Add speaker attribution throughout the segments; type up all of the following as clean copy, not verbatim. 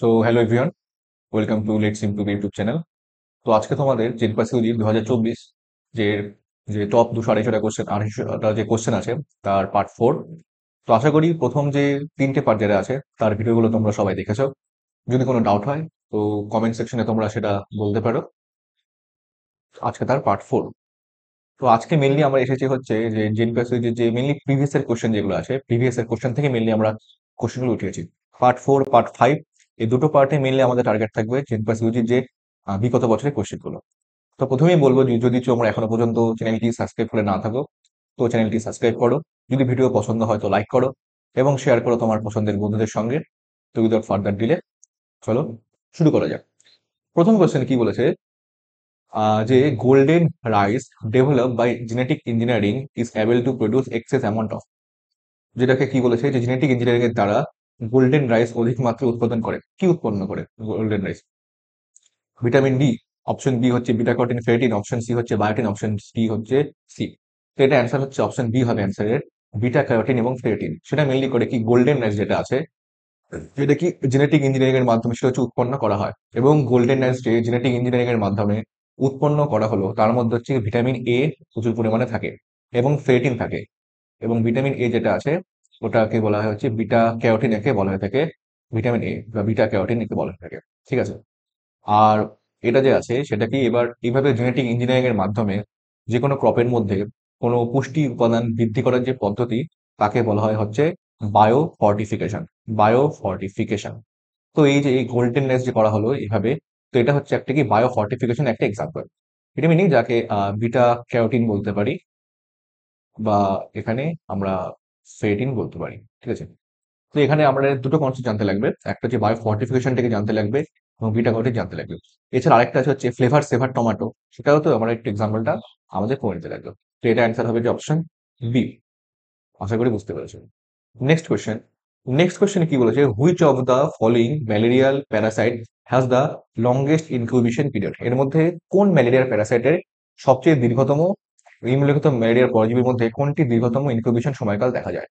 Speaker 1: So hello everyone, welcome to let's improve YouTube channel. তো আজকে তোমাদের জেনপাসিউজি 2024 যে যে টপ 200-250টা কোশ্চেন 250টা যে কোশ্চেন আছে তার পার্ট 4। তো আশা করি প্রথম যে 3টে পার্ট যেটা আছে তার ভিডিওগুলো তোমরা সবাই দেখেছো। যদি কোনো ডাউট হয় তো কমেন্ট সেকশনে তোমরা সেটা বলতে পারো। আজকে তার পার্ট 4। তো আজকে মেনলি আমরা এসেছি হচ্ছে যে জেনপাসিউজির যে মেনলি প্রিভিয়াস এর কোশ্চেন যেগুলো আছে, প্রিভিয়াস এর কোশ্চেন থেকে মেনলি আমরা কোশ্চেনগুলো উঠিয়েছি। পার্ট 4, পার্ট 5, এই দুটো পার্টে মেনলি আমাদের টার্গেট থাকবে জেনপাসিউজির যে বিগত বছরের কোশ্চেনগুলো। তো প্রথমেই বলবো যে যদি তোমরা এখনো পর্যন্ত চ্যানেলটি সাবস্ক্রাইব করে না থাকো তো চ্যানেলটি সাবস্ক্রাইব করো। যদি ভিডিও পছন্দ হয় তো লাইক করো এবং শেয়ার করো তোমার পছন্দের বন্ধুদের সঙ্গে। তো উইদাউট ফার্দার ডিলে চলো শুরু করা যাক। প্রথম কোশ্চেন কি বলেছে, যে golden rice develop by genetic engineering is able to produce excess amount of, যেটাকে কি বলেছে যে জেনেটিক ইঞ্জিনিয়ারিং এর দ্বারা গোল্ডেন রাইস অধিক মাত্রা উৎপাদন করে, কি উৎপন্ন করে golden rice? Vitamin D, option B হচ্ছে beta carotene ferritin, option C হচ্ছে বায়োটিন, অপশন ডি হচ্ছে সি। তো এটা অ্যান্সার হচ্ছে অপশন বি হবে অ্যান্সারের, বিটা ক্যারোটিন এবং ফেরেটিন। সেটা মেনলি করে কি গোল্ডেন রাইস যেটা আছে যেটা কি জেনেটিক ইঞ্জিনিয়ারিং এর মাধ্যমে সেটা হচ্ছে উৎপন্ন করা হয়। এবং গোল্ডেন রাইস যে জেনেটিক ইঞ্জিনিয়ারিং এর মাধ্যমে উৎপন্ন করা হলো তার মধ্যে হচ্ছে ভিটামিন এ প্রচুর পরিমাণে থাকে এবং ফেরেটিন থাকে। এবং ভিটামিন এ যেটা আছে ওটাকে বলা হয় হচ্ছে বিটা ক্যারোটিন, একে বলা হয়ে থাকে ভিটামিন এ বা বিটা ক্যারোটিন একে বলা হয়ে থাকে। ঠিক আছে। আর এটা যে আছে সেটা কি এবার এইভাবে জেনেটিক ইঞ্জিনিয়ারিং এর মাধ্যমে যে কোনো ক্রপের মধ্যে কোনো পুষ্টি উপাদান বৃদ্ধি করার যে পদ্ধতি তাকে বলা হয় হচ্ছে বায়ো ফর্টিফিকেশন। Bio fortification. তো এই যে এই গোল্ডেন রেস যে করা হলো এইভাবে, তো এটা হচ্ছে একটা কি বায়ো ফর্টিফিকেশন একটা এক্সাম্পল। ভিটামিন ই যাকে বিটা ক্যারোটিন বলতে পারি বা এখানে আমরা ফেরেটিন বলতে পারি। ঠিক আছে। তো এখানে আমাদের দুটো কনসেপ্ট জানতে লাগবে, একটা হচ্ছে বায়ো ফর্টিফিকেশনটাকে জানতে লাগবে এবং বিটা ক্যারোটিন জানতে লাগবে। এছাড়া আরেকটা আছে হচ্ছে ফ্লেভার সেভার টমেটো, সেটাও তো আমরা একটু এক্সাম্পলটা আমাদের করে নিতে লাগবে। তো এটা অ্যান্সার হবে যে অপশন বি। আশা করি বুঝতে পেরেছো। Next question. নেক্সট কোয়েশ্চেন কি বলেছে, which of the following malarial Parasite has the longest incubation period? এর মধ্যে কোন ম্যালেরিয়ার প্যারাসাইটের সবচেয়ে দীর্ঘতম, নিম্নলিখিত ম্যালেরিয়ার পরজীবীর মধ্যে কোনটি দীর্ঘতম ইনকিউবেশন সময়কাল দেখা যায়?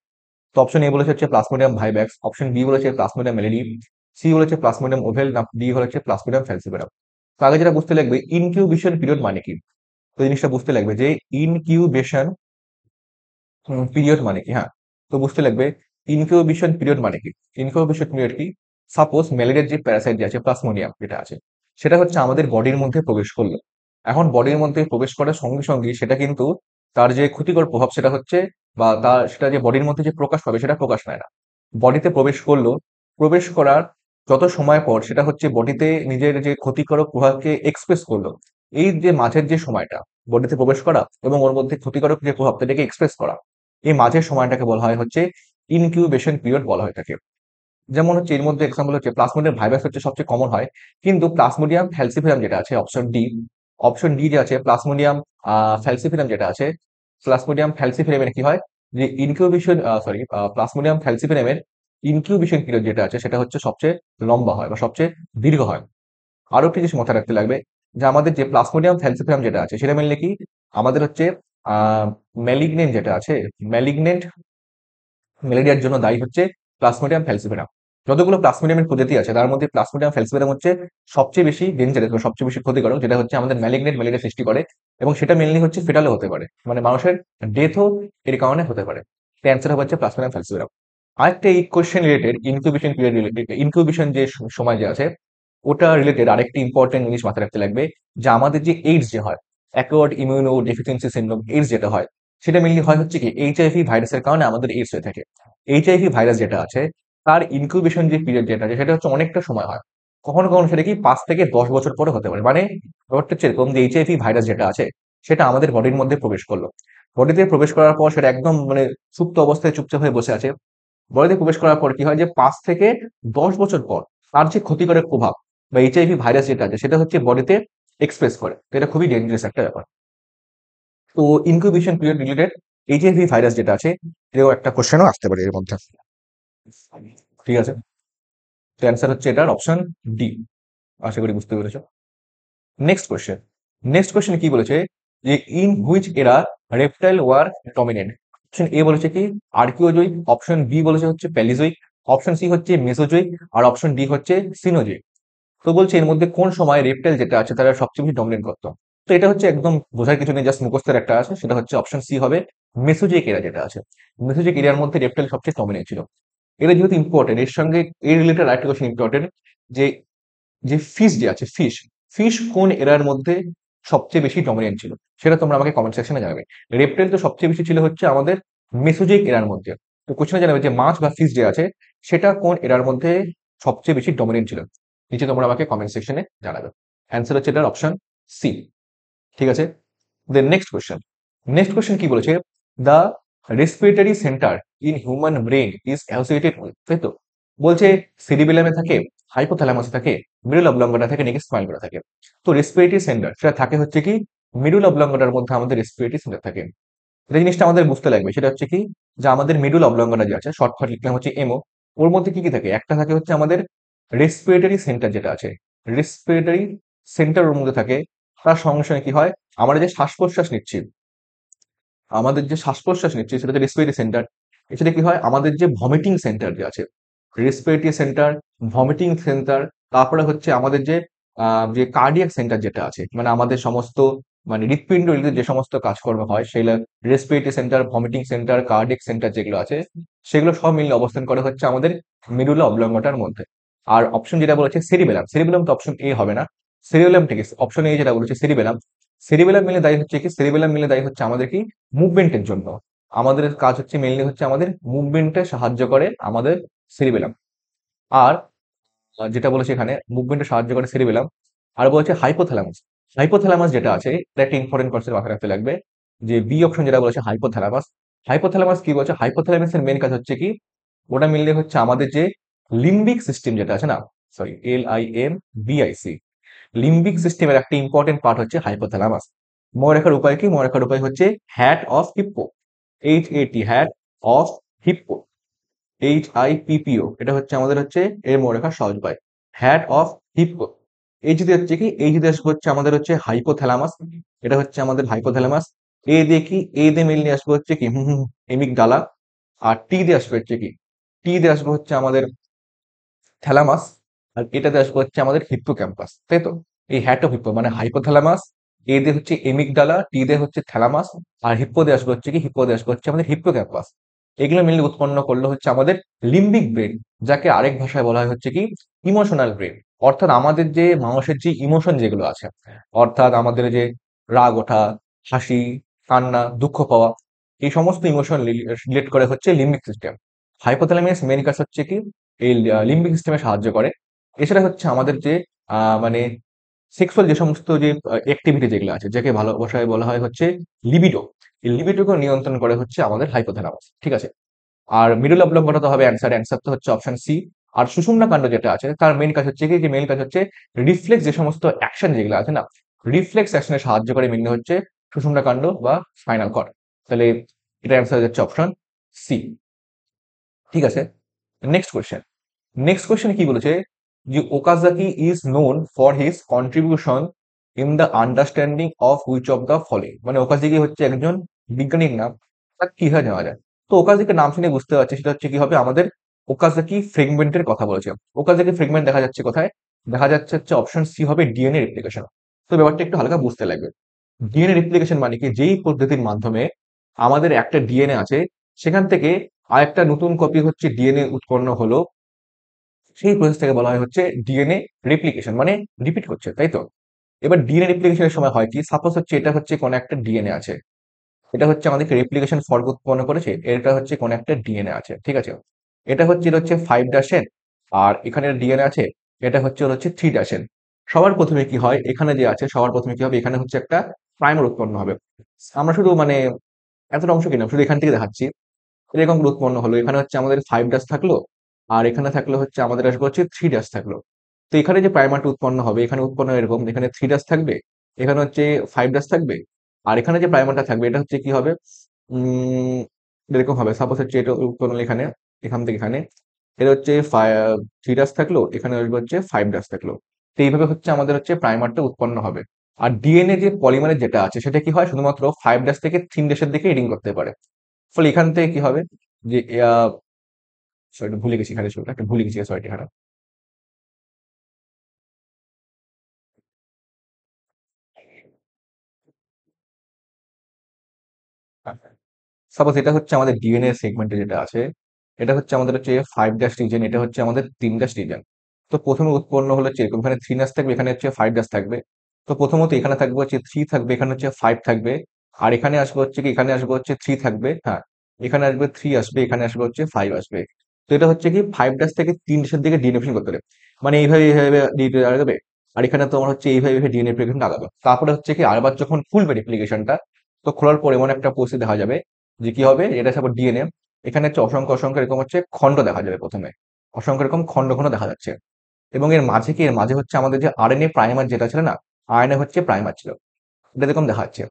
Speaker 1: তো অপশন এ বলেছে হচ্ছে প্লাজমোডিয়াম ভাইব্যাক্স, অপশন বি বলেছে প্লাজমোডিয়াম মেলিডি, সি বলেছে প্লাজমোডিয়াম ওভেল, না ডি হচ্ছে প্লাজমোডিয়াম ফ্যালসিপারাম। তো আগে যেটা বুঝতে লাগবে ইনকিউবেশন পিরিয়ড মানে কি, তো জিনিসটা বুঝতে লাগবে যে ইনকিউবেশন পিরিয়ড মানে কি। হ্যাঁ, তো বুঝতে লাগবে ইনকিউবেশন পিরিয়ড মানে কি। ইনকিউবেশন পিরিয়ড কি, সাপোজ ম্যালেরিয়ার যে প্যারাসাইট যে আছে প্লাজমোডিয়াম যেটা আছে সেটা হচ্ছে আমাদের বডির মধ্যে প্রবেশ করলো। এখন বডির মধ্যে প্রবেশ করার সঙ্গে সঙ্গে সেটা কিন্তু তার যে ক্ষতিকর প্রভাব সেটা হচ্ছে, বা তার সেটা যে বডির মধ্যে যে প্রকাশ পাবে সেটা প্রকাশ পায় না। বডিতে প্রবেশ করলো, প্রবেশ করার যত সময় পর সেটা হচ্ছে বডিতে নিজের যে ক্ষতিকারক প্রভাবকে এক্সপ্রেস করলো। এই যে মাঝের যে সময়টা বডিতে প্রবেশ করা এবং ওর মধ্যে ক্ষতিকারক যে প্রভাব সেটাকে এক্সপ্রেস করা, এই মাঝের সময়টাকে বলা হয় হচ্ছে ইনকিউবেশন পিরিয়ড বলা হয়ে থাকে। যেমন হচ্ছে এর মধ্যে এক্সাম্পল হচ্ছে প্লাজমোডিয়াম ভাইরাস হচ্ছে সবচেয়ে কমন হয়, কিন্তু প্লাজমোডিয়াম ফ্যালসিফেরাম যেটা আছে অপশন ডি, অপশন ডি যে আছে প্লাজমোডিয়াম ফ্যালসিফেরাম যেটা আছে, প্লাজমোডিয়াম ফ্যালসিফেরামের কি হয় যে ইনকিউবেশন, সরি, প্লাজমোডিয়াম ফ্যালসিফেরামের ইনকিউবেশন পিরিয়ড যেটা আছে সেটা হচ্ছে সবচেয়ে লম্বা হয় বা সবচেয়ে দীর্ঘ হয়। আরো একটি জিনিস মাথায় রাখতে লাগবে যে আমাদের যে প্লাজমোডিয়াম ফ্যালসিফেরাম যেটা আছে সেটা মেনলি কি আমাদের হচ্ছে আহ ম্যালিগনেন্ট যেটা আছে, ম্যালিগনেন্ট ম্যালেরিয়ার জন্য দায়ী হচ্ছে প্লাজমোডিয়াম ফ্যালসিফেরাম। যতগুলো প্লাজমোডিয়ামের প্রজাতি আছে তার মধ্যে প্লাজমোডিয়াম ফ্যালসিফেরাম হচ্ছে সবচেয়ে বেশি ডেঞ্জারাস বা সবচেয়ে বেশি ক্ষতিকারক, যেটা হচ্ছে আমাদের ম্যালিগনেন্ট ম্যালেরিয়া সৃষ্টি করে। এবং সেটা মেনলি হচ্ছে ফেটালে হতে পারে, মানে মানুষের ডেথও এর কারণে হতে পারে। অ্যান্সার হচ্ছে প্লাজমোডিয়াম ফ্যালসিফেরাম। আরেকটা এই question related incubation period related, incubation যে সময় যে আছে ওটা রিলেটেড আরেকটি ইম্পর্টেন্ট জিনিস মাথায় রাখতে লাগবে, যে আমাদের যে এইডস যে হয়, acquired immuno deficiency syndrome, AIDS যেটা হয় সেটা মেনলি হয় হচ্ছে কি এইচআইভি ভাইরাসের কারণে আমাদের এইডস হয়ে থাকে। এইচআইভি ভাইরাস যেটা আছে তার ইনকিউবেশন যে পিরিয়ড যেটা আছে সেটা হচ্ছে অনেকটা সময় হয়। কখনো কখনো সেটা কি 5 থেকে 10 বছর পরে হতে পারে। মানে ব্যাপারটা হচ্ছে এরকম যে এইচআইভি ভাইরাস যেটা আছে সেটা আমাদের বডির মধ্যে প্রবেশ করলো, বডিতে প্রবেশ করার পর সেটা একদম মানে সুপ্ত অবস্থায় চুপচাপ হয়ে বসে আছে। বডিতে প্রবেশ করার পর কি হয় যে 5 থেকে 10 বছর পর তার যে ক্ষতিকারক প্রভাব বা এইচআইভি ভাইরাস যেটা আছে সেটা হচ্ছে বডিতে এক্সপ্রেস করে। তো এটা খুবই ডেঞ্জারাস একটা ব্যাপার। তো incubation period related HIV virus যেটা আছে এরকম একটা কোশ্চেনও আসতে পারে এর মধ্যে। ঠিক আছে। তো অ্যান্সার হচ্ছে এটার অপশন ডি। আশা করি বুঝতে পেরেছো। Next question. নেক্সট কোয়েশ্চেন কি বলেছে যে in which era reptile were dominant? Option A বলেছে কি আর্কিওজয়িক, অপশন বি বলেছে হচ্ছে প্যালিজয়িক, অপশন সি হচ্ছে মেসোজোইক আর অপশন ডি হচ্ছে সিনোজোইক। তো বলছে এর মধ্যে কোন সময় রেপটাইল যেটা আছে তারা সবচেয়ে বেশি ডমিনেট করতো। তো এটা হচ্ছে একদম বোঝার কিছু নেই, জাস্ট মুখস্থের একটা আছে, সেটা হচ্ছে অপশন সি হবে মেসোজোইক এরা যেটা আছে। মেসোজোইক এরিয়ার মধ্যে রেপটাইল সবচেয়ে ডমিনেট ছিল। এটা যেহেতু ইম্পর্টেন্ট, এর সঙ্গে এই রিলেটেড আরেকটা কোশ্চেন ইম্পর্টেন্ট, যে যে ফিশ যে আছে, ফিশ ফিশ কোন এরার মধ্যে সবচেয়ে বেশি ডমিনেন্ট ছিল, সেটা তোমরা আমাকে কমেন্ট সেকশনে জানাবে। রেপটাইল তো সবচেয়ে বেশি ছিল হচ্ছে আমাদের মেসোজোইক এরার মধ্যে। তো কোশ্চেনে জানাবে যে মাছ বা ফিশ যে আছে সেটা কোন এরার মধ্যে সবচেয়ে বেশি ডমিনেন্ট ছিল, নিচে তোমরা আমাকে কমেন্ট সেকশনে জানাবে। অ্যান্সার হচ্ছে এটার অপশন সি। ঠিক আছে, দেন নেক্সট কোয়েশ্চেন কি বলেছে, the respiratory centre in human brain is associated with, তাই তো বলছে সেরিবেলামে থাকে, হাইপোথ্যালামাসে থাকে, মিডল অবলঙ্গটা থাকে, নাকি স্পাইন করা থাকে। তো রেসপিরেটরি সেন্টার সেটা থাকে হচ্ছে কি মিডল অবলঙ্গটার মধ্যে আমাদের রেসপিরেটরি সেন্টার থাকে। যে জিনিসটা আমাদের বুঝতে লাগবে সেটা হচ্ছে কি, যে আমাদের মিডল অবলঙ্গটা যে আছে, শর্টকাট লিখলাম হচ্ছে এমও, ওর মধ্যে কি কি থাকে, একটা থাকে হচ্ছে আমাদের রেসপিরেটরি সেন্টার যেটা আছে, রেসপিরেটরি সেন্টার ওর মধ্যে থাকে। তার সঙ্গে সঙ্গে কি হয়, আমরা যে শ্বাস প্রশ্বাস নিচ্ছি, সেটা হচ্ছে রেসপিরেটরি সেন্টার। এছাড়া কি হয়, আমাদের যে ভমিটিং সেন্টার যে আছে, রেসপিরেটরি সেন্টার, ভমিটিং সেন্টার, তারপরে হচ্ছে আমাদের যে যে কার্ডিয়াক সেন্টার যেটা আছে, মানে আমাদের সমস্ত মানে হৃৎপিণ্ড রিলেটেড যে সমস্ত কাজকর্ম হয় সেগুলো, respiratory centre, vomiting centre, cardiac centre যেগুলো আছে, সেগুলো সব মিলে অবস্থান করে হচ্ছে আমাদের মেডুলা অবলঙ্গটার মধ্যে। আর অপশন যেটা বলেছে সেরিবেলাম, সেরিবেলাম তো অপশন এ হবে না, সেরিবেলাম ঠিক আছে, অপশন এ যেটা বলেছে সেরিবেলাম, সেরিবেলাম মিলে দায়ী হচ্ছে কি, সেরিবেলাম মিলে দায়ী হচ্ছে আমাদের কি মুভমেন্টের জন্য। আমাদের কাজ হচ্ছে মেইনলি হচ্ছে আমাদের মুভমেন্টে সাহায্য করে আমাদের সেরিবেলাম। আর যেটা বলেছে এখানে মুভমেন্টে সাহায্য করে সেরিবেলাম। আর বলছে হাইপোথ্যালামাস, হাইপোথ্যালামাস যেটা আছে এটা একটা ইম্পর্টেন্ট কনসেপ্ট মাথায় রাখতে লাগবে, যে বি অপশন যেটা বলেছে হাইপোথ্যালামাস, হাইপোথ্যালামাস কি বলছে, হাইপোথ্যালামাসের মেন কাজ হচ্ছে কি, ওটা মিললে হচ্ছে আমাদের যে লিম্বিক সিস্টেম যেটা আছে না, সরি LIMBIC, লিম্বিক সিস্টেমের একটা ইম্পর্টেন্ট পার্ট হচ্ছে হাইপোথ্যালামাস। মনে রাখার উপায় কি, মনে রাখার উপায় হচ্ছে hat off hippo, HAT, hat off hippo, HIPPO, এটা হচ্ছে আমাদের হচ্ছে এর মনে রাখার সহজ উপায়, হ্যাট অফ হিপ্পো। এই যদি হচ্ছে কি, এই যদি আসবে হচ্ছে আমাদের হচ্ছে হাইপোথ্যালামাস, এটা হচ্ছে আমাদের হাইপোথ্যালামাস। এ দিয়ে কি, এ দিয়ে মেনলি আসবে হচ্ছে কি এমিকডালা। আর টি দিয়ে আসবে হচ্ছে কি, টি দিয়ে আসবে হচ্ছে আমাদের থ্যালামাস। আর এটাতে আসবে হচ্ছে আমাদের হিপ্পোক্যাম্পাস, তাই তো। এই হ্যাট অফ হিপ্পো মানে হাইপোথ্যালামাস, এ দিয়ে হচ্ছে এমিকডালা, টি দিয়ে হচ্ছে থ্যালামাস, আর হিপ্পো দিয়ে আসবে হচ্ছে কি, হিপ্পো দিয়ে আসবে হচ্ছে আমাদের হিপ্পোক্যাম্পাস। এগুলো মিলে উৎপন্ন করলো হচ্ছে আমাদের লিম্বিক ব্রেন, যাকে আরেক ভাষায় বলা হয় হচ্ছে কি ইমোশনাল ব্রেন। অর্থাৎ আমাদের যে মানুষের যে ইমোশন যেগুলো আছে, অর্থাৎ আমাদের যে রাগ ওঠা, হাসি, কান্না, দুঃখ পাওয়া, এই সমস্ত ইমোশন রিলেট করে হচ্ছে লিম্বিক সিস্টেম। হাইপোথ্যালামাস মেন কাজ হচ্ছে কি এই লিম্বিক সিস্টেমে সাহায্য করে। এছাড়া হচ্ছে আমাদের যে মানে সেক্সুয়াল যে সমস্ত যে অ্যাক্টিভিটি যেগুলো আছে, যাকে ভালোবাসায় বলা হয় হচ্ছে লিবিডো, এই লিবিডোকে নিয়ন্ত্রণ করে হচ্ছে আমাদের হাইপোথ্যালামাস। ঠিক আছে, আর মিডল অবলঙ্গটা তো হবে অ্যান্সার, অ্যান্সার তো হচ্ছে অপশন সি। আর সুষুম্না কাণ্ড যেটা আছে তার মেন কাজ হচ্ছে কি, যে মেন কাজ হচ্ছে রিফ্লেক্স যে সমস্ত অ্যাকশন যেগুলো আছে না, রিফ্লেক্স অ্যাকশনে সাহায্য করে মেনলি হচ্ছে সুষুম্না কাণ্ড বা স্পাইনাল কর্ড। তাহলে এটা অ্যান্সার হচ্ছে অপশন সি। ঠিক আছে, নেক্সট কোয়েশ্চেন কি বলেছে, যে Okazaki is known for his contribution in the understanding of which of the following, মানে ওকাজাকি হচ্ছে একজন বিজ্ঞানীর নাম, তার কি হয় নেওয়া যায়। তো ওকাজাকি নাম শুনে বুঝতে পারছি সেটা হচ্ছে কি হবে, আমাদের ওকাজাকি ফ্রেগমেন্টের কথা বলেছে। ওকাজাকি ফ্রেগমেন্ট দেখা যাচ্ছে কোথায়, দেখা যাচ্ছে হচ্ছে অপশন সি হবে ডিএনএ রেপ্লিকেশন। তো ব্যাপারটা একটু হালকা বুঝতে লাগবে। ডিএনএ রেপ্লিকেশন মানে কি, যেই পদ্ধতির মাধ্যমে আমাদের একটা ডিএনএ আছে সেখান থেকে আরেকটা নতুন কপি হচ্ছে ডিএনএ উৎপন্ন হলো, সেই প্রসেসটাকে বলা হয় হচ্ছে ডিএনএ রেপ্লিকেশন, মানে রিপিট হচ্ছে, তাই তো। এবার ডিএনএ রেপ্লিকেশনের সময় হয় কি, সাপোজ হচ্ছে এটা হচ্ছে কোন একটা ডিএনএ আছে, এটা হচ্ছে আমাদেরকে রেপ্লিকেশন ফর্ক উৎপন্ন করেছে, এটা হচ্ছে কোন একটা ডিএনএ আছে, ঠিক আছে। এটা হচ্ছে 5' আর এখানে ডিএনএ আছে, এটা হচ্ছে 3'। সবার প্রথমে কি হয়, এখানে যে আছে সবার প্রথমে কি হবে, এখানে হচ্ছে একটা প্রাইমার উৎপন্ন হবে। আমরা শুধু মানে এতটা অংশ কিনা শুধু এখান থেকে দেখাচ্ছি, এরকম করে উৎপন্ন হলো। এখানে হচ্ছে আমাদের 5' থাকলো, আর এখানে থাকলো হচ্ছে আমাদের আসবে হচ্ছে 3' থাকলো। তো এখানে যে প্রাইমারটা উৎপন্ন হবে, এখানে উৎপন্ন এরকম, এখানে 3' থাকবে, এখানে হচ্ছে 5' থাকবে, আর এখানে যে প্রাইমারটা থাকবে এটা হচ্ছে কি হবে, উম এরকম হবে। সাপোজ হচ্ছে এটা উৎপন্ন হলো এখানে, এখান থেকে এখানে, এটা হচ্ছে 3' থাকলো, এখানে আসবে হচ্ছে 5' থাকলো। তো এইভাবে হচ্ছে আমাদের হচ্ছে প্রাইমারটা উৎপন্ন হবে। আর ডিএনএ যে পলিমারের যেটা আছে সেটা কি হয়, শুধুমাত্র 5' থেকে 3' দিকে রিডিং করতে পারে। ফলে এখান থেকে কি হবে, যে সরি, ভুলে গেছি এখানে, ছবিটা একটা ভুলে গেছি, সরি এখানে। সাপোজ এটা হচ্ছে আমাদের ডিএনএ সেগমেন্টে যেটা আছে, এটা হচ্ছে আমাদের হচ্ছে 5' রিজন, এটা হচ্ছে আমাদের 3' রিজন। তো প্রথমে উৎপন্ন হলো হচ্ছে এরকম, এখানে 3' থাকবে, এখানে হচ্ছে 5' থাকবে। তো প্রথমত এখানে থাকবে হচ্ছে 3 থাকবে, এখানে হচ্ছে 5 থাকবে, আর এখানে আসবে হচ্ছে কি, এখানে আসবে হচ্ছে 3 থাকবে, হ্যাঁ, এখানে আসবে 3 আসবে, এখানে আসবে হচ্ছে 5 আসবে। তো এটা হচ্ছে কি 5' থেকে 3' দিকে ডিএনএ করতে হবে, মানে এইভাবে এইভাবে ডিএনএ আগাবে। আর এখানে তোমার হচ্ছে এইভাবে এইভাবে ডিএনএ রেপ্লিকেশন আগাবে। তারপরে হচ্ছে কি আরেকবার যখন খুলবে রেপ্লিকেশনটা, তো খোলার পর এমন একটা পরিস্থিতি দেখা যাবে যে কি হবে, এটা সব ডিএনএ, এখানে হচ্ছে অসংখ্য অসংখ্য এরকম হচ্ছে খণ্ড দেখা যাবে প্রথমে, অসংখ্য এরকম খণ্ড খণ্ড দেখা যাচ্ছে। এবং এর মাঝে কি, এর মাঝে হচ্ছে আমাদের যে আরএনএ প্রাইমার যেটা ছিল না, আরএনএ হচ্ছে প্রাইমার ছিল, এটা এরকম দেখা যাচ্ছে।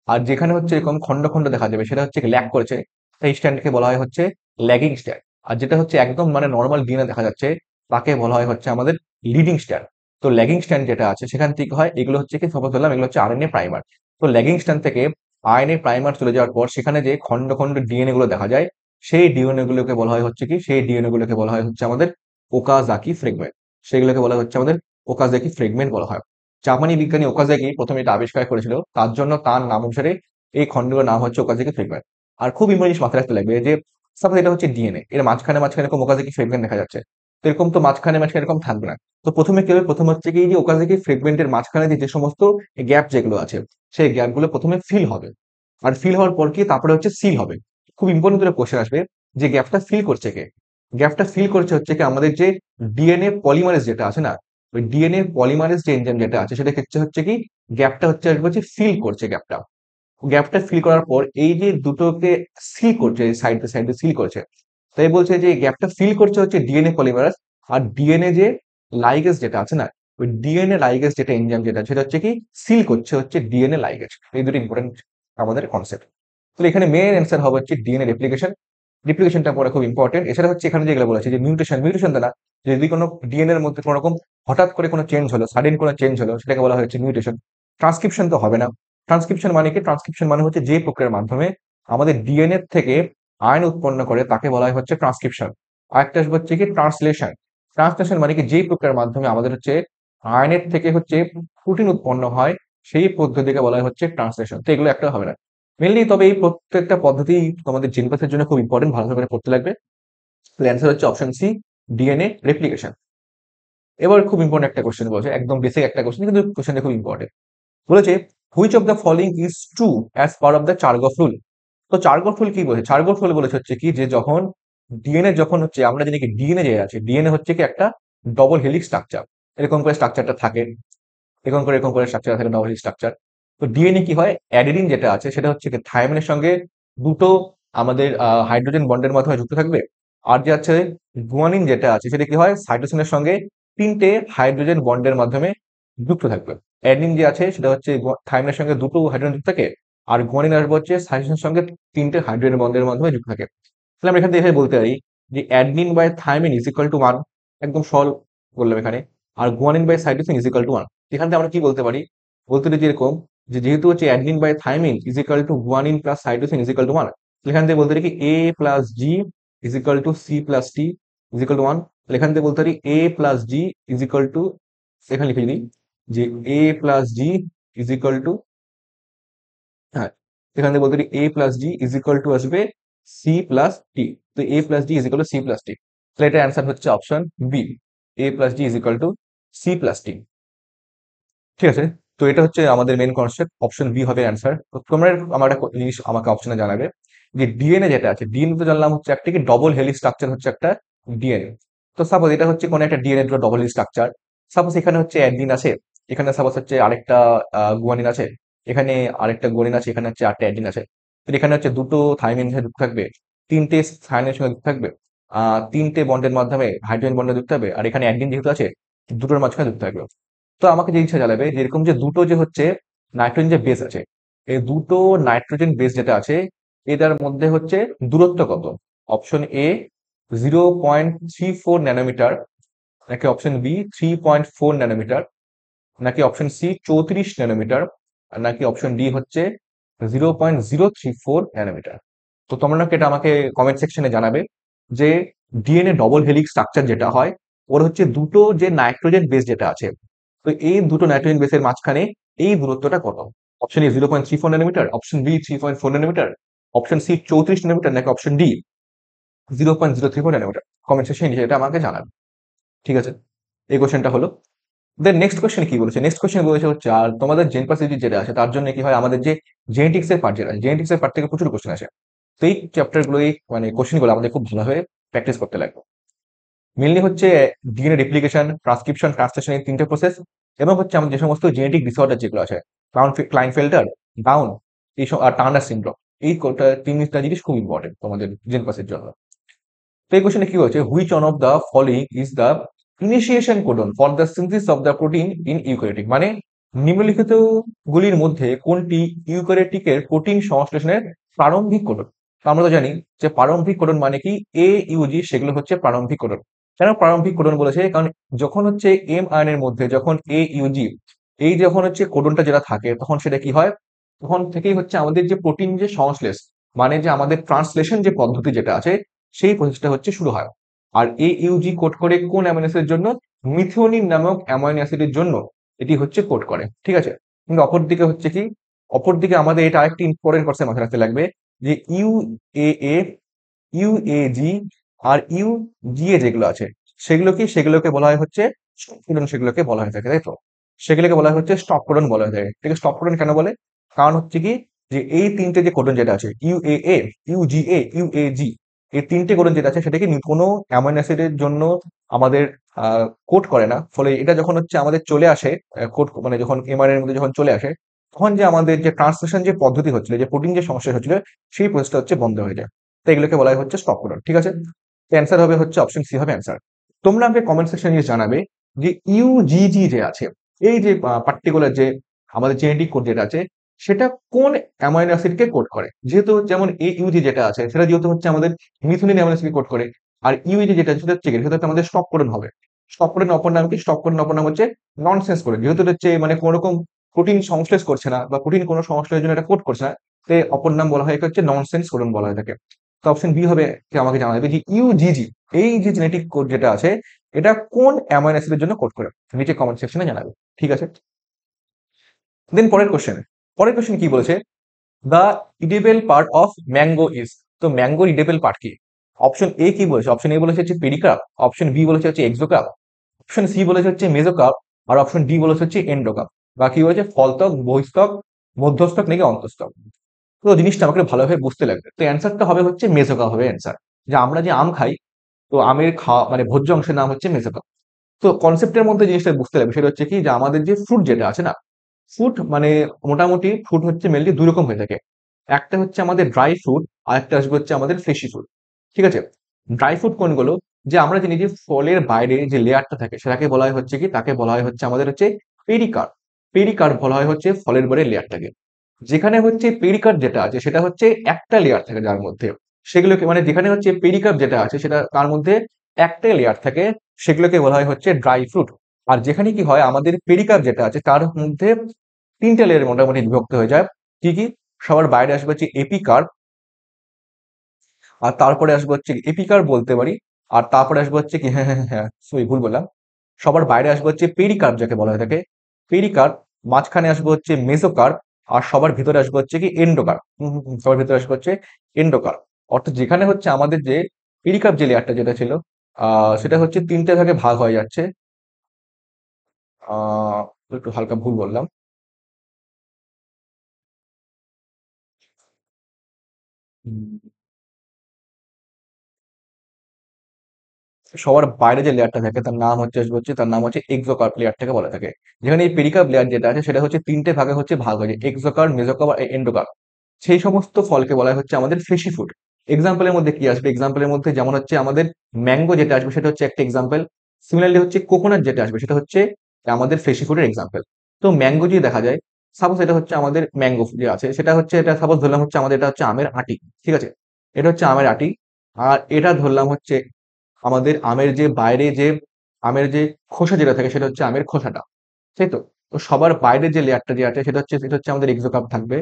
Speaker 1: আর যেখানে হচ্ছে এরকম খণ্ড খণ্ড দেখা যাবে সেটা হচ্ছে ল্যাগ করেছে, সেই স্ট্যান্ডকে বলা হয় হচ্ছে ল্যাগিং স্ট্যান্ড। আর যেটা হচ্ছে একদম মানে নর্মাল ডিএনএ দেখা যাচ্ছে, তাকে বলা হয় হচ্ছে আমাদের লিডিং স্ট্যান্ড। তো ল্যাগিং স্ট্যান্ড যেটা আছে সেখান থেকে হয়, এগুলো হচ্ছে কি সপোজ বললাম, এগুলো হচ্ছে আরএনএ প্রাইমার। তো ল্যাগিং স্ট্যান্ড থেকে আরএনএ প্রাইমার চলে যাওয়ার পর সেখানে যে খণ্ড খণ্ড ডিএনএ গুলো দেখা যায়, সেই ডিএনএ গুলোকে বলা হয় হচ্ছে কি, সেই ডিএনএ গুলোকে বলা হয় হচ্ছে আমাদের ওকাজাকি ফ্রেগমেন্ট। সেগুলোকে বলা হচ্ছে আমাদের ওকাজাকি ফ্রেগমেন্ট বলা হয়। জাপানি বিজ্ঞানী ওকাজাকি প্রথমে এটা আবিষ্কার করেছিল, তার জন্য তার নাম অনুসারে এই খণ্ডগুলোর নাম হচ্ছে ওকাজাকি ফ্রেগমেন্ট। আর খুব ইম্পর্টেন্ট জিনিস মাথায় রাখতে লাগবে যে সাপোজ এটা হচ্ছে ডিএনএ, এর মাঝখানে মাঝখানে এরকম ওকাজাকি ফ্রেগমেন্ট দেখা যাচ্ছে, তো এরকম তো মাঝখানে মাঝখানে এরকম থাকবে না। তো প্রথমে কি হবে, প্রথম হচ্ছে কি, এই যে ওকাজাকি ফ্রেগমেন্টের মাঝখানে যে যে সমস্ত গ্যাপ যেগুলো আছে, সেই গ্যাপগুলো প্রথমে ফিল হবে। আর ফিল হওয়ার পর কি, তারপরে হচ্ছে সিল হবে। খুব ইম্পর্টেন্ট দুটো কোশ্চেন আসবে, যে গ্যাপটা ফিল করছে কে? গ্যাপটা ফিল করছে হচ্ছে কি আমাদের যে ডিএনএ পলিমারেজ যেটা আছে না, ওই ডিএনএ পলিমারেজ যে এনজাইম যেটা আছে, সেটা ক্ষেত্রে হচ্ছে কি গ্যাপটা হচ্ছে আসবে হচ্ছে ফিল করছে গ্যাপটা। গ্যাপটা ফিল করার পর এই যে দুটোকে সিল করছে, সাইড বাই সাইড সিল করছে। তাই বলছে যে গ্যাপটা ফিল করছে হচ্ছে ডিএনএ পলিমারেজ, আর ডিএনএ যে লাইগেজ যেটা আছে না, ওই ডিএনএ লাইগেজ যেটা এনজাইম যেটা, সেটা হচ্ছে কি সিল করছে হচ্ছে ডিএনএ লাইগেজ। এই দুটো ইম্পর্টেন্ট আমাদের কনসেপ্ট। তো এখানে মেইন অ্যান্সার হবে হচ্ছে ডিএনএ রেপ্লিকেশন। রেপ্লিকেশনটা পরে খুব ইম্পর্টেন্ট। এছাড়া হচ্ছে এখানে যেগুলো বলেছে যে মিউটেশন, মিউটেশন দ্বারা যদি কোনো ডিএনএ এর মধ্যে কোনো রকম হঠাৎ করে কোনো চেঞ্জ হলো, সাডেন কোনো চেঞ্জ হলো, সেটাকে বলা হচ্ছে মিউটেশন। ট্রান্সক্রিপশন তো হবে না। ট্রান্সক্রিপশন মানে কি, ট্রান্সক্রিপশন মানে হচ্ছে যে প্রক্রিয়ার মাধ্যমে আমাদের ডিএনএ থেকে আয়ন উৎপন্ন করে তাকে বলা হয় হচ্ছে ট্রান্সক্রিপশন। আরেকটা আসবে হচ্ছে কি ট্রান্সলেশন। ট্রান্সলেশন মানে কি, যেই প্রক্রিয়ার মাধ্যমে আমাদের হচ্ছে আয়নের থেকে হচ্ছে প্রোটিন উৎপন্ন হয়, সেই পদ্ধতিকে বলা হয় হচ্ছে ট্রান্সলেশন। তো এগুলো একটা হবে না মেনলি, তবে এই প্রত্যেকটা পদ্ধতি তোমাদের জিনপাথের জন্য খুব ইম্পর্টেন্ট, ভালো করে পড়তে লাগবে। অ্যান্সার হচ্ছে অপশন সি, ডিএনএ রেপ্লিকেশন। এবার খুব ইম্পর্টেন্ট একটা কোশ্চেন বলছে, একদম বেসিক একটা কোশ্চেন, কিন্তু কোশ্চেনটা খুব ইম্পর্টেন্ট। বলেছে which of the following is true as part of the Chargaff rule. তো চার্গফ রুল কি বলেছে? চার্গফ রুল বলেছে হচ্ছে কি, যে যখন ডিএনএ যখন হচ্ছে, আমরা জানি কি ডিএনএ যে আছে, ডিএনএ হচ্ছে কি একটা ডবল হেলিক্স স্ট্রাকচার, এরকম করে স্ট্রাকচারটা থাকে, এরকম করে স্ট্রাকচার থাকে, ডবল হেলিক্স স্ট্রাকচার। তো ডিএনএ কি হয়, অ্যাডেনিন যেটা আছে সেটা হচ্ছে কি থাইমিনের সঙ্গে দুটো আমাদের হাইড্রোজেন বন্ডের মাধ্যমে যুক্ত থাকবে। আর যে আছে গুয়ানিন যেটা আছে, সেটা কি হয় সাইটোসিনের সঙ্গে তিনটে হাইড্রোজেন বন্ডের মাধ্যমে যুক্ত থাকবে। অ্যাডেনিন যে আছে সেটা হচ্ছে থাইমিনের সঙ্গে দুটো হাইড্রোজেন যুক্ত থাকে, আর গুয়ানিন আসবে হচ্ছে সাইটোসিনের সঙ্গে তিনটে হাইড্রোজেন বন্ডের মাধ্যমে যুক্ত থাকে। তাহলে আমরা এখান থেকে এভাবে বলতে পারি যে adenine by thymine is equal to 1, একদম সরল বললাম এখানে। আর guanine by cytosine is equal to 1। এখান থেকে আমরা কি বলতে পারি, বলতে পারি যেরকম, যে যেহেতু হচ্ছে adenine by thymine is equal to guanine plus cytosine is equal to 1, এখান থেকে বলতে পারি কি A plus G is equal to C plus T is equal to 1। এখান থেকে বলতে পারি A plus G is equal to, এখানে লিখে দিই যে A plus G is equal to, হ্যাঁ, এখান থেকে বলতে পারি A plus G is equal to আসবে সি প্লাস টি। তো A plus G is equal to C plus T. তাহলে এটা অ্যান্সার হচ্ছে option B, A plus G is equal to C plus T. ঠিক আছে। তো এটা হচ্ছে আমাদের মেন কনসেপ্ট, অপশন বি হবে অ্যান্সার। তো তোমরা আমার একটা জিনিস আমাকে অপশনে জানাবে, যে ডিএনএ যেটা আছে, ডিএনএ তো জানলাম হচ্ছে একটা কি ডবল হেলি স্ট্রাকচার হচ্ছে একটা ডিএনএ। তো সাপোজ এটা হচ্ছে কোনো একটা ডিএনএ ডবল হেলি স্ট্রাকচার, সাপোজ এখানে হচ্ছে অ্যাডমিন আছে, এখানে সাপোজ হচ্ছে আরেকটা গুয়ানিন আছে, এখানে আরেকটা গুয়ানিন আছে, এখানে হচ্ছে আরেকটা অ্যাডমিন আছে। তো এখানে হচ্ছে দুটো থাইমিন সাথে যুক্ত থাকবে, তিনটে থাইমিনের সঙ্গে যুক্ত থাকবে, তিনটে বন্ডের মাধ্যমে হাইড্রোজেন বন্ডে যুক্ত হবে, আর এখানে অ্যাডমিন যেহেতু আছে দুটোর মাঝখানে যুক্ত থাকবে। তো আমাকে যে ইচ্ছা জ্বালাবে, যেরকম যে দুটো যে হচ্ছে নাইট্রোজেন যে বেস আছে, এই দুটো নাইট্রোজেন বেস যেটা আছে, এটার মধ্যে হচ্ছে দূরত্ব কত। অপশন এ 0.34 ন্যানোমিটার, নাকি অপশন বি 3.4 ন্যানোমিটার, নাকি অপশন সি 34 ন্যানোমিটার, আর নাকি অপশন ডি হচ্ছে 0.034 ন্যানোমিটার। তো তোমরা নাকি এটা আমাকে কমেন্ট সেকশনে জানাবে যে ডিএনএ ডবল হেলিক্স স্ট্রাকচার যেটা হয়, ওর হচ্ছে দুটো যে নাইট্রোজেন বেস যেটা আছে, তো এই দুটো নাইট্রোজেন বেসের মাঝখানে এই দূরত্বটা কত? Option A 0.34 nanometer, option B 3.4 nanometer, option C 34 nanometer, নাকি অপশন ডি 0.034 nanometer? কমেন্ট সেকশনে নিচে এটা আমাকে জানাবে। ঠিক আছে, এই কোশ্চেনটা হলো। দেন নেক্সট কোশ্চেন কি বলেছে? নেক্সট কোশ্চেন বলেছে হচ্ছে আর তোমাদের জেন পার্সেন্টেজ যেটা আছে তার জন্য কি হয়, আমাদের যে জেনেটিক্স এর পার্ট যেটা আছে, জেনেটিক্স এর পার্ট থেকে প্রচুর কোশ্চেন আসে। তো এই চ্যাপ্টার গুলো, এই মানে কোশ্চেন গুলো আমাদের খুব ভালোভাবে প্র্যাকটিস করতে লাগবে। মেনলি হচ্ছে ডিএনএ রেপ্লিকেশন, ট্রান্সক্রিপশন, ট্রান্সলেশন, এই তিনটে প্রসেস, এবং হচ্ছে আমাদের যে সমস্ত জেনেটিক ডিসঅর্ডার যেগুলো আছে, ক্লাইনফেল্টার, ডাউন, এইসব, আর টার্নার সিনড্রোম, এই তিনটা জিনিস খুব ইম্পর্টেন্ট তোমাদের জেন পাসের জন্য। তো এই কোশ্চেনে কি হয়েছে, which one of the following is the initiation codon for the synthesis of the protein in eukaryotic? মানে নিম্নলিখিত গুলির মধ্যে কোনটি ইউক্যারিওটিকের প্রোটিন সংশ্লেষণের প্রারম্ভিক কোডন? তো আমরা তো জানি যে প্রারম্ভিক কোডন মানে কি, এ ইউজি, সেগুলো হচ্ছে প্রারম্ভিক কোডন। কেন প্রারম্ভিক কোডন বলেছে? কারণ যখন হচ্ছে এম আয়নের মধ্যে যখন এ ইউজি, এই যখন হচ্ছে কোডনটা যেটা থাকে, তখন সেটা কি হয়, তখন থেকেই হচ্ছে আমাদের যে প্রোটিন যে সংশ্লেষ, মানে যে আমাদের ট্রান্সলেশন যে পদ্ধতি যেটা আছে, সেই প্রসেসটা হচ্ছে শুরু হয়। আর এ ইউজি কোড করে কোন অ্যামাইনো অ্যাসিডের জন্য? মিথিওনিন নামক অ্যামাইনো অ্যাসিডের জন্য এটি হচ্ছে কোড করে। ঠিক আছে, কিন্তু অপরদিকে হচ্ছে কি, অপরদিকে আমাদের এটা আরেকটি ইম্পর্টেন্ট কনসেপ্ট মাথায় রাখতে লাগবে, যে ইউএএ, ইউএজি আর ইউজিএ যেগুলো আছে, সেগুলোকে বলা হয় হচ্ছে স্টপ কোডন, সেগুলোকে বলা হয়ে থাকে, তাই তো? সেগুলোকে বলা হয় হচ্ছে স্টপ কোডন বলা হয়ে থাকে। ঠিক আছে, স্টপ কোডন কেন বলে? কারণ হচ্ছে কি, যে এই তিনটে যে কোডন যেটা আছে, ইউএএ, ইউজিএ, ইউএজি, এই তিনটে কোডন যেটা আছে সেটাকে কোনো অ্যামাইনো অ্যাসিডের জন্য আমাদের কোড করে না। ফলে এটা যখন হচ্ছে আমাদের চলে আসে, কোড মানে যখন এমআরএন এর মধ্যে যখন চলে আসে, তখন যে আমাদের যে ট্রান্সলেশন যে পদ্ধতি হচ্ছিল, যে প্রোটিন যে সমস্যা হচ্ছিল, সেই প্রসেসটা হচ্ছে বন্ধ হয়ে যায়। তো এগুলোকে বলা হয় হচ্ছে স্টপ কোডন। ঠিক আছে, অ্যান্সার হবে হচ্ছে অপশন সি হবে অ্যান্সার। তোমরা আমাকে কমেন্ট সেকশনে জানাবে যে ইউজিজি যে আছে, এই যে পার্টিকুলার যে আমাদের জেনেটিক কোড যেটা আছে, সেটা কোন অ্যামাইনো অ্যাসিডকে কোড করে? যেহেতু যেমন এ ইউজি যেটা আছে সেটা যেহেতু হচ্ছে আমাদের মিথুনিন অ্যামাইনো অ্যাসিডকে কোড করে, আর ইউজি যেটা সেটা হচ্ছে কি, সেটা হচ্ছে আমাদের স্টপ কোডন হবে। স্টপ কোডন অপর নাম কি? স্টপ কোডন অপর নাম হচ্ছে ননসেন্স কোডন। যেহেতু এটা হচ্ছে মানে কোনো রকম প্রোটিন সংশ্লেষ করছে না, বা প্রোটিন কোনো সংশ্লেষের জন্য এটা কোড করছে না, তো অপর নাম বলা হয় একে হচ্ছে ননসেন্স কোডন বলা হয়ে থাকে। তো অপশন বি হবে, কি আমাকে জানাবে যে ইউজিজি, এই যে জেনেটিক কোড যেটা আছে, এটা কোন অ্যামাইনো অ্যাসিডের জন্য কোড করে? নিচে কমেন্ট সেকশনে জানাবে। ঠিক আছে, দেন পরের কোশ্চেন কি বলেছে, the edible part of mango is? তো ম্যাঙ্গোর ইডিবল পার্ট কি? অপশন এ কি বলেছে? অপশন এ বলেছে হচ্ছে পেরিকার্প, অপশন বি বলেছে হচ্ছে এক্সোকার্প, অপশন সি বলেছে হচ্ছে মেজোকার্প, আর অপশন ডি বলেছে হচ্ছে এন্ডোকার্প। বা কি বলেছে, ফলত্বক, বহিস্তক, মধ্যস্থক, নাকি অন্তস্তক? তো জিনিসটা আমাকে ভালোভাবে বুঝতে লাগবে। তো অ্যান্সারটা হবে হচ্ছে মেজোকার্প হবে অ্যান্সার। যে আমরা যে আম খাই, তো আমের খাওয়া মানে ভোজ্য অংশের নাম হচ্ছে মেজোকার্প। তো কনসেপ্টের মধ্যে জিনিসটা বুঝতে লাগবে, সেটা হচ্ছে কি, যে আমাদের যে ফ্রুট যেটা আছে না, ফ্রুট মানে মোটামুটি ফ্রুট হচ্ছে মেনলি দুই রকম হয়ে থাকে। একটা হচ্ছে আমাদের ড্রাই ফ্রুট, আর একটা আসবে হচ্ছে আমাদের ফ্লেশি ফ্রুট। ঠিক আছে, ড্রাই ফ্রুট কোনগুলো? যে আমরা জানি যে ফলের বাইরে যে লেয়ারটা থাকে সেটাকে বলা হয় হচ্ছে কি, তাকে বলা হয় হচ্ছে আমাদের হচ্ছে পেরিকার্প। পেরিকার্প বলা হয় হচ্ছে ফলের বাইরে লেয়ারটাকে। যেখানে হচ্ছে পেরিকার্প যেটা আছে সেটা হচ্ছে একটা লেয়ার থাকে যার মধ্যে, সেগুলোকে মানে যেখানে হচ্ছে পেরিকার্প যেটা আছে সেটা তার মধ্যে একটা লেয়ার থাকে, সেগুলোকে বলা হয় হচ্ছে ড্রাই ফ্রুট। আর যেখানে কি হয়, আমাদের পেরিকার্প যেটা আছে তার মধ্যে তিনটে লেয়ার মোটামুটি বিভক্ত হয়ে যায়। কি কি? সবার বাইরে আসবে হচ্ছে এপিকার্প, আর তারপরে আসবে হচ্ছে এপিকার্প বলতে পারি, আর তারপরে আসবে হচ্ছে কি, হ্যাঁ হ্যাঁ হ্যাঁ সরি ভুল বললাম, সবার বাইরে আসবে হচ্ছে পেরিকার্প যাকে বলা হয়ে থাকে, পেরিকার্প। মাঝখানে আসবে হচ্ছে মেসোকার্প, আর সবার ভিতরে আসবে হচ্ছে কি এন্ডোকার্প। সবার ভিতরে আসবে হচ্ছে এন্ডোকার্প। অর্থাৎ যেখানে হচ্ছে আমাদের যে পেরিকার্প যে লেয়ারটা যেটা ছিল, সেটা হচ্ছে তিনটে ভাগে ভাগ হয়ে যাচ্ছে। আহ একটু হালকা ভুল বললাম। সবার বাইরে যে লেয়ারটা থাকে তার নাম হচ্ছে তার নাম হচ্ছে এক্সোকার্প লেয়ারটাকে বলা থাকে। যেখানে এই পেরিকার্প লেয়ার যেটা আছে সেটা হচ্ছে তিনটে ভাগে হচ্ছে ভাগ হয়ে যায়, এক্সোকার্প, মেসোকার্প আর এন্ডোকার্প। সেই সমস্ত ফলকে বলা হচ্ছে আমাদের ফ্লেশি ফুড। এক্সাম্পলের মধ্যে কি আসবে? এক্সাম্পলের মধ্যে যেমন হচ্ছে আমাদের ম্যাঙ্গো যেটা আসবে সেটা হচ্ছে একটা এক্সাম্পল। সিমিলারলি হচ্ছে কোকোনাট যেটা আসবে সেটা হচ্ছে আমাদের ফ্লেশি ফুডের এক্সাম্পল। তো ম্যাঙ্গো যদি দেখা যায়, সাপোজ এটা হচ্ছে আমাদের ম্যাঙ্গো যে আছে সেটা হচ্ছে, এটা সাপোজ ধরলাম হচ্ছে আমাদের এটা হচ্ছে আমের আটি। ঠিক আছে, এটা হচ্ছে আমের আটি। আর এটা ধরলাম হচ্ছে আমাদের আমের যে বাইরে যে আমের যে খোসা যেটা থাকে সেটা হচ্ছে আমের খোসাটা, তাই তো? তো সবার বাইরে যে লেয়ারটা যে আছে সেটা হচ্ছে আমাদের এক্সোকার্প থাকবে।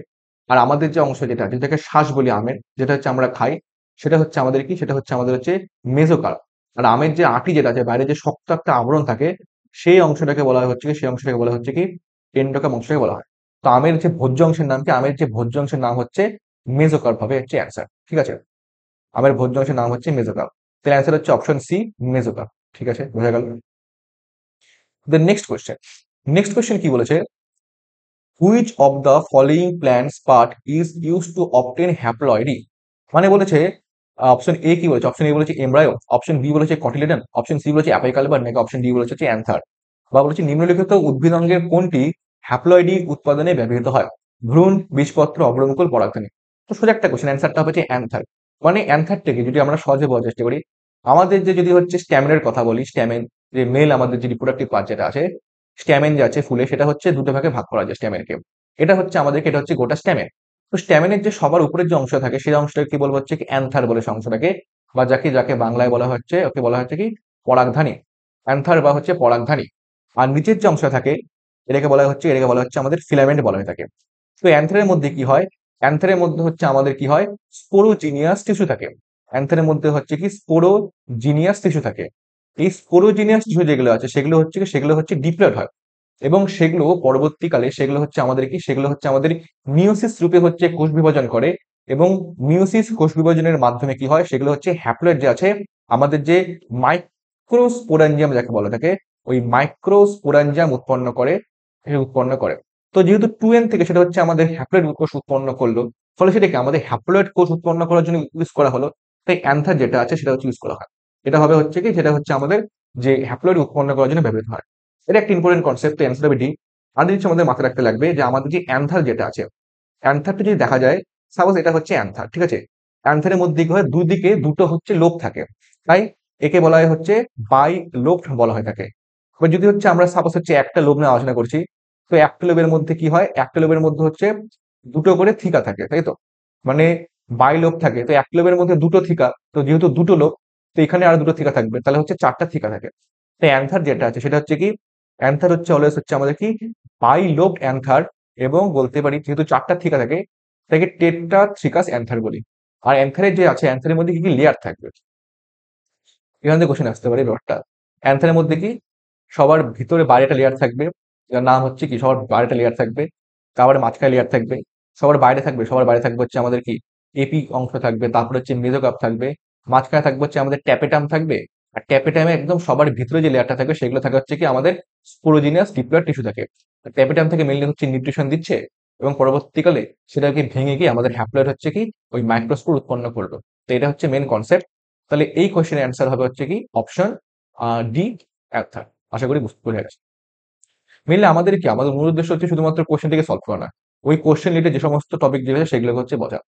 Speaker 1: আর আমাদের যে অংশ যেটা আছে যেটাকে শ্বাস বলি আমের, যেটা হচ্ছে আমরা খাই, সেটা হচ্ছে আমাদের কি, সেটা হচ্ছে আমাদের হচ্ছে মেসোকার্প। আর আমের যে আটি যেটা আছে, বাইরে যে শক্ত একটা আবরণ থাকে, সেই অংশটাকে বলা হয় হচ্ছে কি, সেই অংশটাকে বলা হচ্ছে কি এন্ডোকার্প অংশটাকে বলা হয়। তো আমের যে ভোজ্য অংশের নাম কি, আমের যে ভোজ্য অংশের নাম হচ্ছে মেসোকার্প হবে হচ্ছে অ্যান্সার। ঠিক আছে, আমের ভোজ্য অংশের নাম হচ্ছে মেসোকার্প। তাহলে অ্যান্সার হচ্ছে অপশন সি, মেসোকার্প। ঠিক আছে, বোঝা গেল। দেন নেক্সট কোয়েশ্চেন কি বলেছে, which of the following plants part is use to obtain haploidy. মানে বলেছে অপশন এ কি বলেছে, অপশন এ বলেছে এমব্রায়ো, অপশন বি বলেছে কটিলেডন, অপশন সি বলেছে অ্যাপিকালবার, নাকি অপশন ডি বলেছে হচ্ছে অ্যান্থার। বা বলেছে নিম্নলিখিত উদ্ভিদ অঙ্গের কোনটি হ্যাপ্লয়েডি উৎপাদনে ব্যবহৃত হয়, ভ্রূণ, বীজপত্র, অগ্রমুকুল, পরাগধানী। তো সোজা একটা কোশ্চেন, অ্যান্সারটা হবে যে অ্যান্থার। মানে অ্যান্থারটাকে যদি আমরা সহজে বলার চেষ্টা করি, আমাদের যে যদি হচ্ছে স্ট্যামেনের কথা বলি, স্ট্যামেন যে মেল আমাদের যে রিপ্রোডাক্টিভ পার্ট যেটা আছে, স্ট্যামেন যে আছে ফুলে, সেটা হচ্ছে দুটো ভাগে ভাগ করা যায় স্ট্যামেনকে। এটা হচ্ছে আমাদেরকে, এটা হচ্ছে গোটা স্ট্যামেন। তো স্ট্যামেনের যে সবার উপরের যে অংশ থাকে, সেই অংশটাকে কি বলবো হচ্ছে কি অ্যান্থার বলে সেই অংশটাকে, বা যাকে যাকে বাংলায় বলা হচ্ছে, ওকে বলা হচ্ছে কি পরাগধানী, অ্যান্থার বা হচ্ছে পরাগধানী। আর নিচের যে অংশ থাকে, এটাকে বলা হচ্ছে আমাদের ফিলামেন্ট বলা হয়ে থাকে। তো অ্যান্থারের মধ্যে কি হয়, অ্যান্থারের মধ্যে হচ্ছে আমাদের কি হয়, স্পোরোজিনিয়াস টিস্যু থাকে। অ্যান্থারের মধ্যে হচ্ছে কি স্পোরোজিনিয়াস টিস্যু থাকে। এই স্পোরোজিনিয়াস টিস্যু যেগুলো আছে, সেগুলো হচ্ছে ডিপ্লয়েড হয়, এবং সেগুলো পরবর্তীকালে সেগুলো হচ্ছে আমাদের কি, সেগুলো হচ্ছে আমাদের মিওসিস রূপে হচ্ছে কোষ বিভাজন করে। এবং মিওসিস কোষ বিভাজনের মাধ্যমে কি হয়, সেগুলো হচ্ছে হ্যাপ্লয়েড যে আছে, আমাদের যে মাইক্রোস্পোরাঞ্জিয়াম যাকে বলা থাকে, ওই মাইক্রোস্পোরাঞ্জিয়াম উৎপন্ন করে। তো যেহেতু 2n থেকে সেটা হচ্ছে আমাদের হ্যাপ্লয়েড কোষ উৎপন্ন করলো, ফলে সেটাকে আমাদের হ্যাপ্লয়েড কোষ উৎপন্ন করার জন্য ইউজ করা হলো। তাই অ্যান্থার যেটা আছে সেটা হচ্ছে ইউজ করা হয়। এটা হবে হচ্ছে কি, সেটা হচ্ছে আমাদের যে হ্যাপ্লয়েড উৎপন্ন করার জন্য ব্যবহৃত হয়। এটা একটা ইম্পর্টেন্ট কনসেপ্ট, অ্যান্সার হবে ডি। আর জিনিস আমাদের মাথায় রাখতে লাগবে যে আমাদের যে অ্যান্থার যেটা আছে, অ্যান্থারটা যদি দেখা যায়, সাপোজ এটা হচ্ছে অ্যান্থার, ঠিক আছে। অ্যান্থারের মধ্যে কি হয়, দুদিকে দুটো হচ্ছে লোব থাকে, তাই একে বলা হয় হচ্ছে বাই লোব বলা হয় থাকে। এবার যদি হচ্ছে আমরা সাপোজ হচ্ছে একটা লোব নিয়ে আলোচনা করছি, তো একটা লোবের মধ্যে কি হয়, একটা লোবের মধ্যে হচ্ছে দুটো করে থিকা থাকে, তাই তো। মানে বাই লোব থাকে, তো এক লোবের মধ্যে দুটো থিকা, তো যেহেতু দুটো লোব, তো এখানে আর দুটো থিকা থাকবে, তাহলে হচ্ছে চারটা থিকা থাকে। তাই অ্যান্থার যেটা আছে সেটা হচ্ছে কি, অ্যান্থার হচ্ছে অলওয়েজ হচ্ছে আমাদের কি বাই লোব অ্যান্থার। এবং বলতে পারি যেহেতু চারটা থিকা থাকে, তাকে টেট্রাথ্রিকাস অ্যান্থার বলি। আর অ্যান্থারের যে আছে, অ্যান্থারের মধ্যে কি কি লেয়ার থাকবে, এখান থেকে কোশ্চেন আসতে পারে ব্যাপারটা। অ্যান্থারের মধ্যে কি সবার ভিতরে বাইরেটা লেয়ার থাকবে, যার নাম হচ্ছে কি সবার বাইরেটা লেয়ার থাকবে, তারপরে মাঝখানে লেয়ার থাকবে, সবার বাইরে থাকবে হচ্ছে আমাদের কি এপি অংশ থাকবে, তারপরে হচ্ছে মেজোকাপ থাকবে, মাঝখানে থাকবে হচ্ছে আমাদের ট্যাপেটাম থাকবে। আর ট্যাপেটামে একদম সবার ভিতরে যে লেয়ারটা থাকবে, সেগুলো থাকে হচ্ছে কি আমাদের স্পোরোজিনিয়াস ডিপ্লয়েড টিস্যু থাকে। ট্যাপেটাম থেকে মেনলি হচ্ছে নিউট্রিশন দিচ্ছে, এবং পরবর্তীকালে সেটাকে ভেঙে গিয়ে আমাদের হ্যাপ্লয়েড হচ্ছে কি ওই মাইক্রোস্পোর উৎপন্ন করলো। তো এটা হচ্ছে মেন কনসেপ্ট। তাহলে এই কোশ্চেনের অ্যান্সার হবে হচ্ছে কি অপশন ডি, অ্যান্সার। আশা করি বুঝতে পেরে গেছে। মেনলি আমাদের কি, আমাদের মূল উদ্দেশ্য হচ্ছে শুধুমাত্র কোশ্চেনটিকে সলভ করা না, ওই কোশ্চেন রিলেটেড যে সমস্ত টপিক যেগুলো সেগুলো হচ্ছে বোঝা।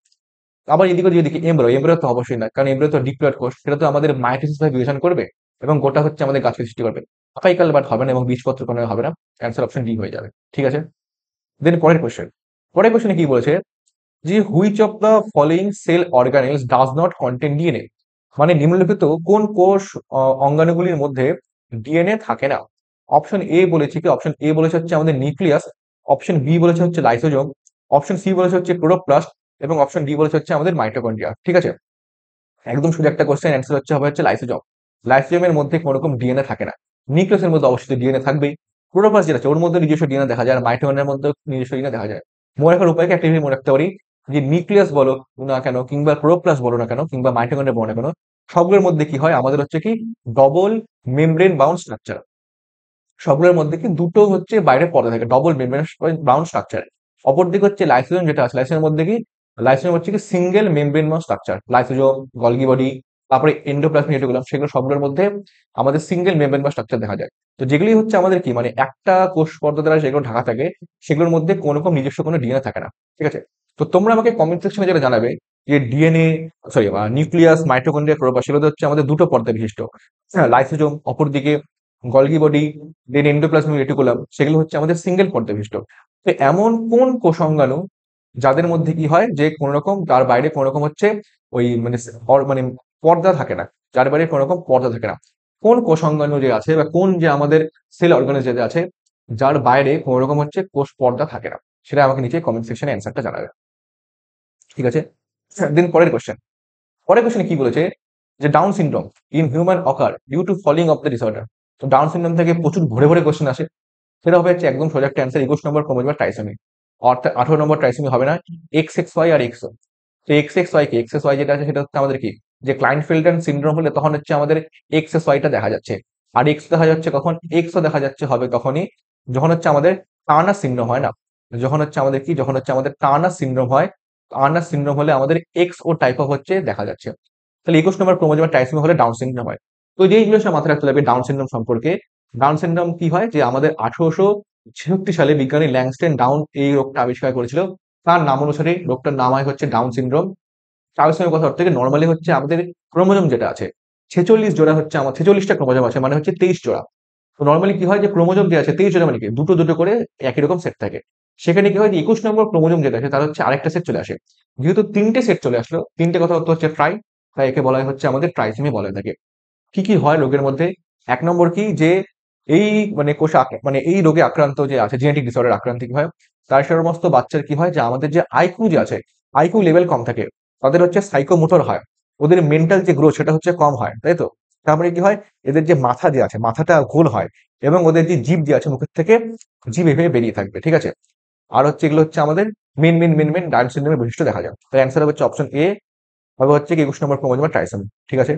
Speaker 1: আবার এদিকে যদি দেখি এমব্রয়ো তো অবশ্যই না, কারণ এমব্রয়ো তো ডিপ্লয়েড কোষ, সেটা তো আমাদের মাইটোসিস ভাবে বিভাজন করবে এবং গোটা হচ্ছে আমাদের গাছকে সৃষ্টি করবে। আপাইকাল বাট হবে না, এবং বীজপত্র কোনো হবে না। অ্যান্সার অপশন ডি হয়ে যাবে। ঠিক আছে, দেন পরের কোশ্চেনে কি বলেছে, যে which of the following cell organelles does not contain DNA. মানে নিম্নলিখিত কোন কোষ অঙ্গাণুগুলির মধ্যে ডিএনএ থাকে না। অপশন এ বলেছে কি, অপশন এ বলেছে হচ্ছে আমাদের নিউক্লিয়াস, অপশন বি বলেছে হচ্ছে লাইসোজোম, অপশন সি বলেছে হচ্ছে ক্লোরোপ্লাস্ট, এবং অপশন ডি বলেছে হচ্ছে আমাদের মাইটোকন্ড্রিয়া। ঠিক আছে, একদম সোজা একটা কোশ্চেন, অ্যান্সার হচ্ছে হবে হচ্ছে লাইসোজোম। লাইসোজোমের মধ্যে কোনো রকম ডিএনএ থাকে না। নিউক্লিয়াসের মধ্যে অবশ্যই ডিএনএ থাকবেই। ক্লোরোপ্লাস্ট যেটা আছে ওর মধ্যে নিজস্ব ডিএনএ দেখা যায়, আর মাইটোকন্ড্রিয়ার মধ্যে নিজস্ব ডিএনএ দেখা যায়। মনে রাখার উপায়কে একটা জিনিস মনে রাখতে পারি, যে নিউক্লিয়াস বলো না কেন, কিংবা ক্লোরোপ্লাস্ট বলো না কেন, কিংবা মাইটোকন্ড্রিয়া বলো না কেন, সবগুলোর মধ্যে কি হয় আমাদের হচ্ছে কি ডবল মেমব্রেন বাউন্ড স্ট্রাকচার। সবগুলোর মধ্যে কি দুটো হচ্ছে বাইরে পর্দা থাকে, ডবল মেমব্রেন বাউন্ড স্ট্রাকচার। অপরদিকে হচ্ছে লাইসোজোম যেটা আছে, লাইসোজোমের মধ্যে কি, লাইসোজোম হচ্ছে কি single membrane bound structure. Lysosome, Golgi body, তারপরে এন্ডোপ্লাজমিক রেটিকুলাম, সেগুলো সবগুলোর মধ্যে আমাদের সিঙ্গেল মেমব্রেন বাউন্ড স্ট্রাকচার দেখা যায়। তো যেগুলি হচ্ছে আমাদের কি মানে একটা কোষ পর্দা দ্বারা যেগুলো ঢাকা থাকে, সেগুলোর মধ্যে কোনো রকম নিজস্ব কোনো ডিএনএ থাকে না। ঠিক আছে, তো তোমরা আমাকে কমেন্ট সেকশনে যেটা জানাবে যে DNA, sorry nucleus, mitochondria, chloroplast, সেগুলো হচ্ছে আমাদের দুটো পর্দা বিশিষ্ট। হ্যাঁ, লাইসোজোম, অপরদিকে গলগি বডি, দেন এন্ডোপ্লাজমিক রেটিকুলাম, সেগুলো হচ্ছে আমাদের সিঙ্গেল পর্দা বিশিষ্ট। তো এমন কোন কোষাঙ্গাণু যাদের মধ্যে কি হয় যে কোন রকম তার বাইরে কোন রকম হচ্ছে ওই মানে মানে পর্দা থাকে না, যার বাইরে কোন রকম পর্দা থাকে না। কোন কোষাঙ্গাণু যে আছে বা কোন যে আমাদের সেল অর্গানিজ যে আছে, যার বাইরে কোন রকম হচ্ছে কোষ পর্দা থাকে না, সেটা আমাকে নিচে কমেন্ট সেকশনে অ্যান্সারটা জানাবে। ঠিক আছে, দেন পরের কোশ্চেন, পরের কোশ্চেনে কি বলেছে যে Down syndrome in human occur due to falling of the disorder. তো ডাউন সিনড্রোম থেকে প্রচুর ভরে ভরে কোশ্চেন আসে, সেটা হবে হচ্ছে একদম সোজা একটা অ্যান্সার 21 নম্বর ক্রোমোজোমার ট্রাইসোমি, অর্থাৎ 18 নম্বর ট্রাইসোমি হবে না, এক্স এক্স ওয়াই আর এক্স। তো এক্স এক্স ওয়াই কি, এক্স এক্স ওয়াই যেটা আছে সেটা হচ্ছে আমাদের কি, যে ক্লাইনফেল্টার সিনড্রোম হলে তখন হচ্ছে আমাদের এক্স এক্স ওয়াইটা দেখা যাচ্ছে। আর এক্স দেখা যাচ্ছে কখন, এক্সও দেখা যাচ্ছে হবে তখনই যখন হচ্ছে আমাদের টার্নার সিনড্রোম হয় না, যখন হচ্ছে আমাদের কি, যখন হচ্ছে আমাদের টার্নার সিনড্রোম হয়। টার্নার সিনড্রোম হলে আমাদের এক্স ও টাইপ অফ হচ্ছে দেখা যাচ্ছে। তাহলে 21 নম্বর ক্রোমোজোমের ট্রাইসোমি হলে ডাউন সিনড্রোম হয়। তো যেইগুলো সব মাথায় রাখতে লাগবে ডাউন সিনড্রোম সম্পর্কে। ডাউন সিনড্রোম কি হয়, যে আমাদের 1866 সালে বিজ্ঞানী ল্যাংস্টেন ডাউন এই রোগটা আবিষ্কার করেছিল। তার নাম অনুসারে রোগটার নাম হয় হচ্ছে ডাউন সিনড্রোম। ট্রাইসোমি কথা অর্থ থেকে নর্মালি হচ্ছে আমাদের ক্রোমোজোম যেটা আছে 46 জোড়া হচ্ছে, আমার 46টা ক্রোমোজোম আছে মানে হচ্ছে 23 জোড়া। তো নর্মালি কি হয়, যে ক্রোমোজোম যে আছে 23 জোড়া মানে কি দুটো দুটো করে একই রকম সেট থাকে। সেখানে কি হয়, যে 21 নম্বর ক্রোমোজোম যেটা আছে তার হচ্ছে আরেকটা সেট চলে আসে। যেহেতু তিনটে সেট চলে আসলো, তিনটে কথা অর্থ হচ্ছে ট্রাই, তাই একে বলা হয় হচ্ছে আমাদের ট্রাইসোমি বলা হয়ে থাকে। কি কি হয় রোগের মধ্যে, এক নম্বর কি, যে এই মানে মানে এই রোগে আক্রান্ত যে আছে, জেনেটিক ডিসঅর্ডার আক্রান্ত কি হয়, তার সমস্ত বাচ্চার কি হয়, যে আমাদের যে আইকিউ যে আছে, আইকিউ লেভেল কম থাকে, তাদের হচ্ছে সাইকোমোটর হয়, ওদের মেন্টাল যে গ্রোথ সেটা হচ্ছে কম হয়, তাই তো। তারপরে কি হয়, এদের যে মাথা যে আছে মাথাটা গোল হয়, এবং ওদের যে জিভ যে আছে মুখের থেকে জিভ এভাবে বেরিয়ে থাকবে, ঠিক আছে। আর হচ্ছে এগুলো হচ্ছে আমাদের মেন ডাউন সিনড্রোমের বৈশিষ্ট্য দেখা যায়। তাই অ্যান্সার হচ্ছে অপশন এ হবে হচ্ছে 21 নম্বর ক্রোমোজোমের ট্রাইসোমি, ঠিক আছে।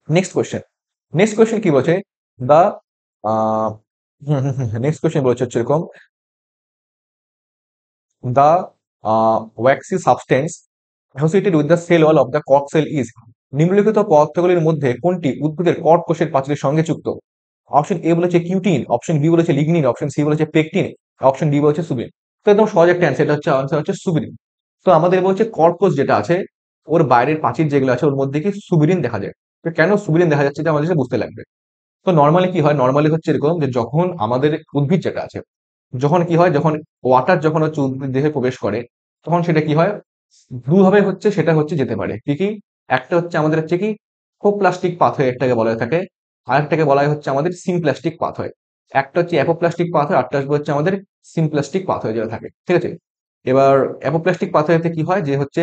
Speaker 1: নেক্সট কোয়েশ্চেন, নেক্সট কোয়েশ্চেন কি বলছে, দা নেক্সট কোয়েশ্চেন বলছে হচ্ছে এরকম, the waxy substance associated with the cell wall of the cork cell is, নিম্নলিখিত পদার্থগুলির মধ্যে কোনটি উদ্ভিদের কর্ক কোষের প্রাচীরের সঙ্গে যুক্ত। অপশন এ বলেছে কিউটিন, অপশন বি বলেছে লিগনিন, অপশন সি বলেছে পেকটিন, অপশন ডি বলেছে সুবিন। তো একদম সহজ একটা অ্যান্সার, এটা হচ্ছে আনসার হচ্ছে সুবিন। তো আমাদের বলছে কর্কোস যেটা আছে ওর বাইরের প্রাচীর যেগুলো আছে ওর মধ্যে কি সুবিরিন দেখা যায়। তো কেন সুবিরিন দেখা যাচ্ছে, এটা আমাদের সেটা বুঝতে লাগবে। তো নর্মালি কি হয়, নর্মালি হচ্ছে এরকম, যে যখন আমাদের উদ্ভিদ যেটা আছে, যখন কি হয়, যখন ওয়াটার যখন হচ্ছে উদ্ভিদ দেহে প্রবেশ করে, তখন সেটা কি হয়, দুভাবে হচ্ছে সেটা হচ্ছে যেতে পারে। কি কি, একটা হচ্ছে আমাদের হচ্ছে কি কোপ্লাস্টিক পাথওয়ে একটাকে বলা হয়ে থাকে, আরেকটাকে বলা হয় হচ্ছে আমাদের সিমপ্লাস্টিক পাথওয়ে। একটা হচ্ছে অ্যাপোপ্লাস্টিক পাথওয়ে, আরেকটা আসবে হচ্ছে আমাদের সিমপ্লাস্টিক পাথওয়ে যেটা থাকে, ঠিক আছে। এবার অ্যাপোপ্লাস্টিক পাথওয়েতে কি হয়, যে হচ্ছে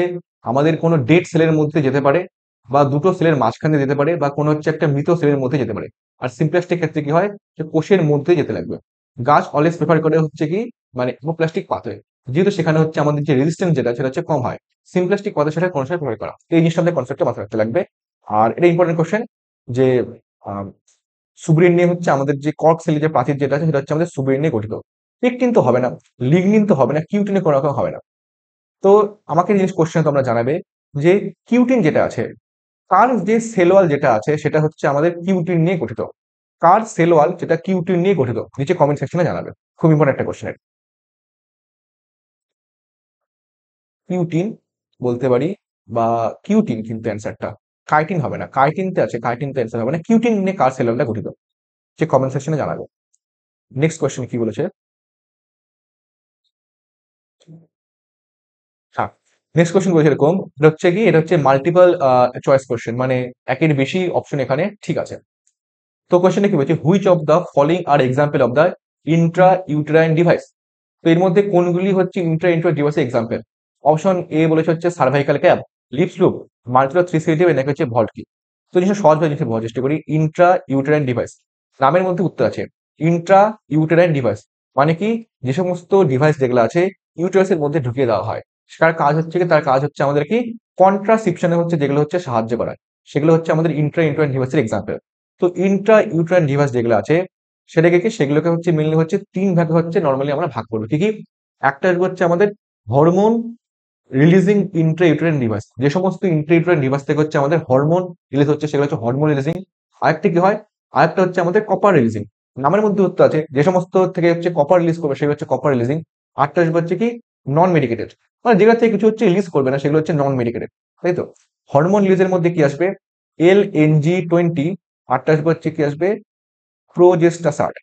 Speaker 1: আমাদের কোনো ডেড সেলের মধ্যে যেতে পারে, বা দুটো সেলের মাঝখানে যেতে পারে, বা কোনো হচ্ছে একটা মৃত সেলের মধ্যে যেতে পারে। আর সিমপ্লাস্টিক ক্ষেত্রে কি হয়, যে কোষের মধ্যে যেতে লাগবে। গাছ অলওয়েজ প্রেফার করে হচ্ছে কি, মানে অ্যাপোপ্লাস্টিক পাথওয়ে, যেহেতু সেখানে হচ্ছে আমাদের যে রেজিস্ট্যান্স যেটা সেটা হচ্ছে কম হয়। সিমপ্লাস্টিক পাথওয়ে সেটা কোনো সময় প্রেফার করা, তো এই জিনিসটা আমাদের কনসেপ্টে মাথায় রাখতে লাগবে। আর এটা ইম্পর্টেন্ট কোশ্চেন, যে সুব্রেন নিয়ে হচ্ছে আমাদের যে কর্ক সেল যে প্রাচীর যেটা আছে সেটা হচ্ছে আমাদের সুব্রেন নিয়ে গঠিত। পেকটিন তো হবে না, লিগনিন তো হবে না, কিউটিনে কোনো রকম হবে না। তো আমাকে জিনিস কোশ্চেন তোমরা জানাবে, যে কিউটিন যেটা আছে, কার যে সেল ওয়াল যেটা আছে সেটা হচ্ছে আমাদের কিউটিন নিয়ে গঠিত, কার সেল ওয়াল যেটা কিউটিন নিয়ে গঠিত, নিচে কমেন্ট সেকশনে জানাবে। খুব ইম্পর্টেন্ট একটা কোশ্চেন, কিউটিন বলতে পারি, বা কিউটিন কিন্তু অ্যান্সারটা, কাইটিন হবে না, কাইটিনতে আছে, কাইটিনতে অ্যান্সার হবে না, কিউটিন নিয়ে কার সেল ওয়ালটা গঠিত, যে কমেন্ট সেকশনে জানাবে। নেক্সট কোশ্চেন কি বলেছে, হ্যাঁ, নেক্সট কোশ্চেন বলেছে এরকম, এটা হচ্ছে কি, এটা হচ্ছে মাল্টিপল চয়েস কোশ্চেন, মানে একের বেশি অপশন এখানে ঠিক আছে। তো কোশ্চেনে কি বলছে, which of the following R example of the Intra uterine device. তো এর মধ্যে কোনগুলি হচ্ছে ইন্ট্রা ডিভাইসের এক্সাম্পল। অপশন এ বলেছে হচ্ছে cervical cap, Lippes loop, multiple three সিলিটিভ, নাকি হচ্ছে ভল্ট কি। তো জিনিসটা সহজভাবে জিনিসটা বোঝার চেষ্টা করি। ইন্ট্রা ইউটেরাইন ডিভাইস, নামের মধ্যে উত্তর আছে। ইন্ট্রা ইউটেরাইন ডিভাইস মানে কি, যে সমস্ত ডিভাইস যেগুলো আছে ইউটেরাসের মধ্যে ঢুকিয়ে দেওয়া হয়, তার কাজ হচ্ছে কি, তার কাজ হচ্ছে আমাদের কি কন্ট্রাসিপশনে হচ্ছে যেগুলো হচ্ছে সাহায্য করা, সেগুলো হচ্ছে আমাদের ইন্ট্রা ইউটেরাইন ডিভাইসের এক্সাম্পল। তো ইন্ট্রা ইউটেরাইন ডিভাইস যেগুলো আছে সেটাকে কি, সেগুলোকে হচ্ছে মেনলি হচ্ছে তিন ভাগে হচ্ছে নর্মালি আমরা ভাগ করবো। কি কি, একটা হচ্ছে আমাদের hormone releasing Intra uterine device, যে সমস্ত ইন্ট্রা ইউটেরাইন ডিভাইস থেকে হচ্ছে আমাদের হরমোন রিলিজ হচ্ছে সেগুলো হচ্ছে হরমোন রিলিজিং। আরেকটা কি হয়, আরেকটা হচ্ছে আমাদের কপার রিলিজিং, নামের মধ্যে উত্তর আছে, যে সমস্ত থেকে হচ্ছে কপার রিলিজ করবে সেগুলো হচ্ছে কপার রিলিজিং। আরেকটা আসবে হচ্ছে কি নন মেডিকেটেড, মানে যেগুলো থেকে কিছু হচ্ছে রিলিজ করবে না সেগুলো হচ্ছে নন মেডিকেটেড, তাই তো। হরমোন রিলিজের মধ্যে কি আসবে, LNG-20। আরেকটা আসবে হচ্ছে কি আসবে প্রোজেস্টাসাট,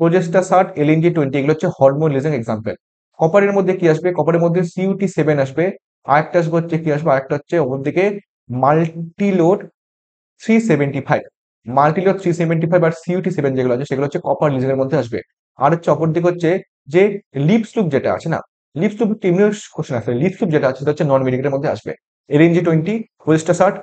Speaker 1: প্রোজেস্টাসাট, LNG-20, এগুলো হচ্ছে হরমোন রিলিজিং এক্সাম্পল। কপারের মধ্যে কি আসবে, কপারের মধ্যে CUT-7 আসবে। আরেকটা আসবে হচ্ছে কি আসবে, আরেকটা হচ্ছে ওপর দিকে মাল্টিলোড 375, মাল্টিলোড 375 আর CUT-7 যেগুলো আছে সেগুলো হচ্ছে কপার রিলিজিং এর মধ্যে আসবে। আর হচ্ছে অপর দিকে হচ্ছে যে লিপস লুপ যেটা আছে না, লিপস লুপ এমনি কোশ্চেন আছে, লিপস লুপ যেটা আছে সেটা হচ্ছে নন মেডিকেটের মধ্যে আসবে। এলএনজি 20, ওয়েস্টাসার্ট,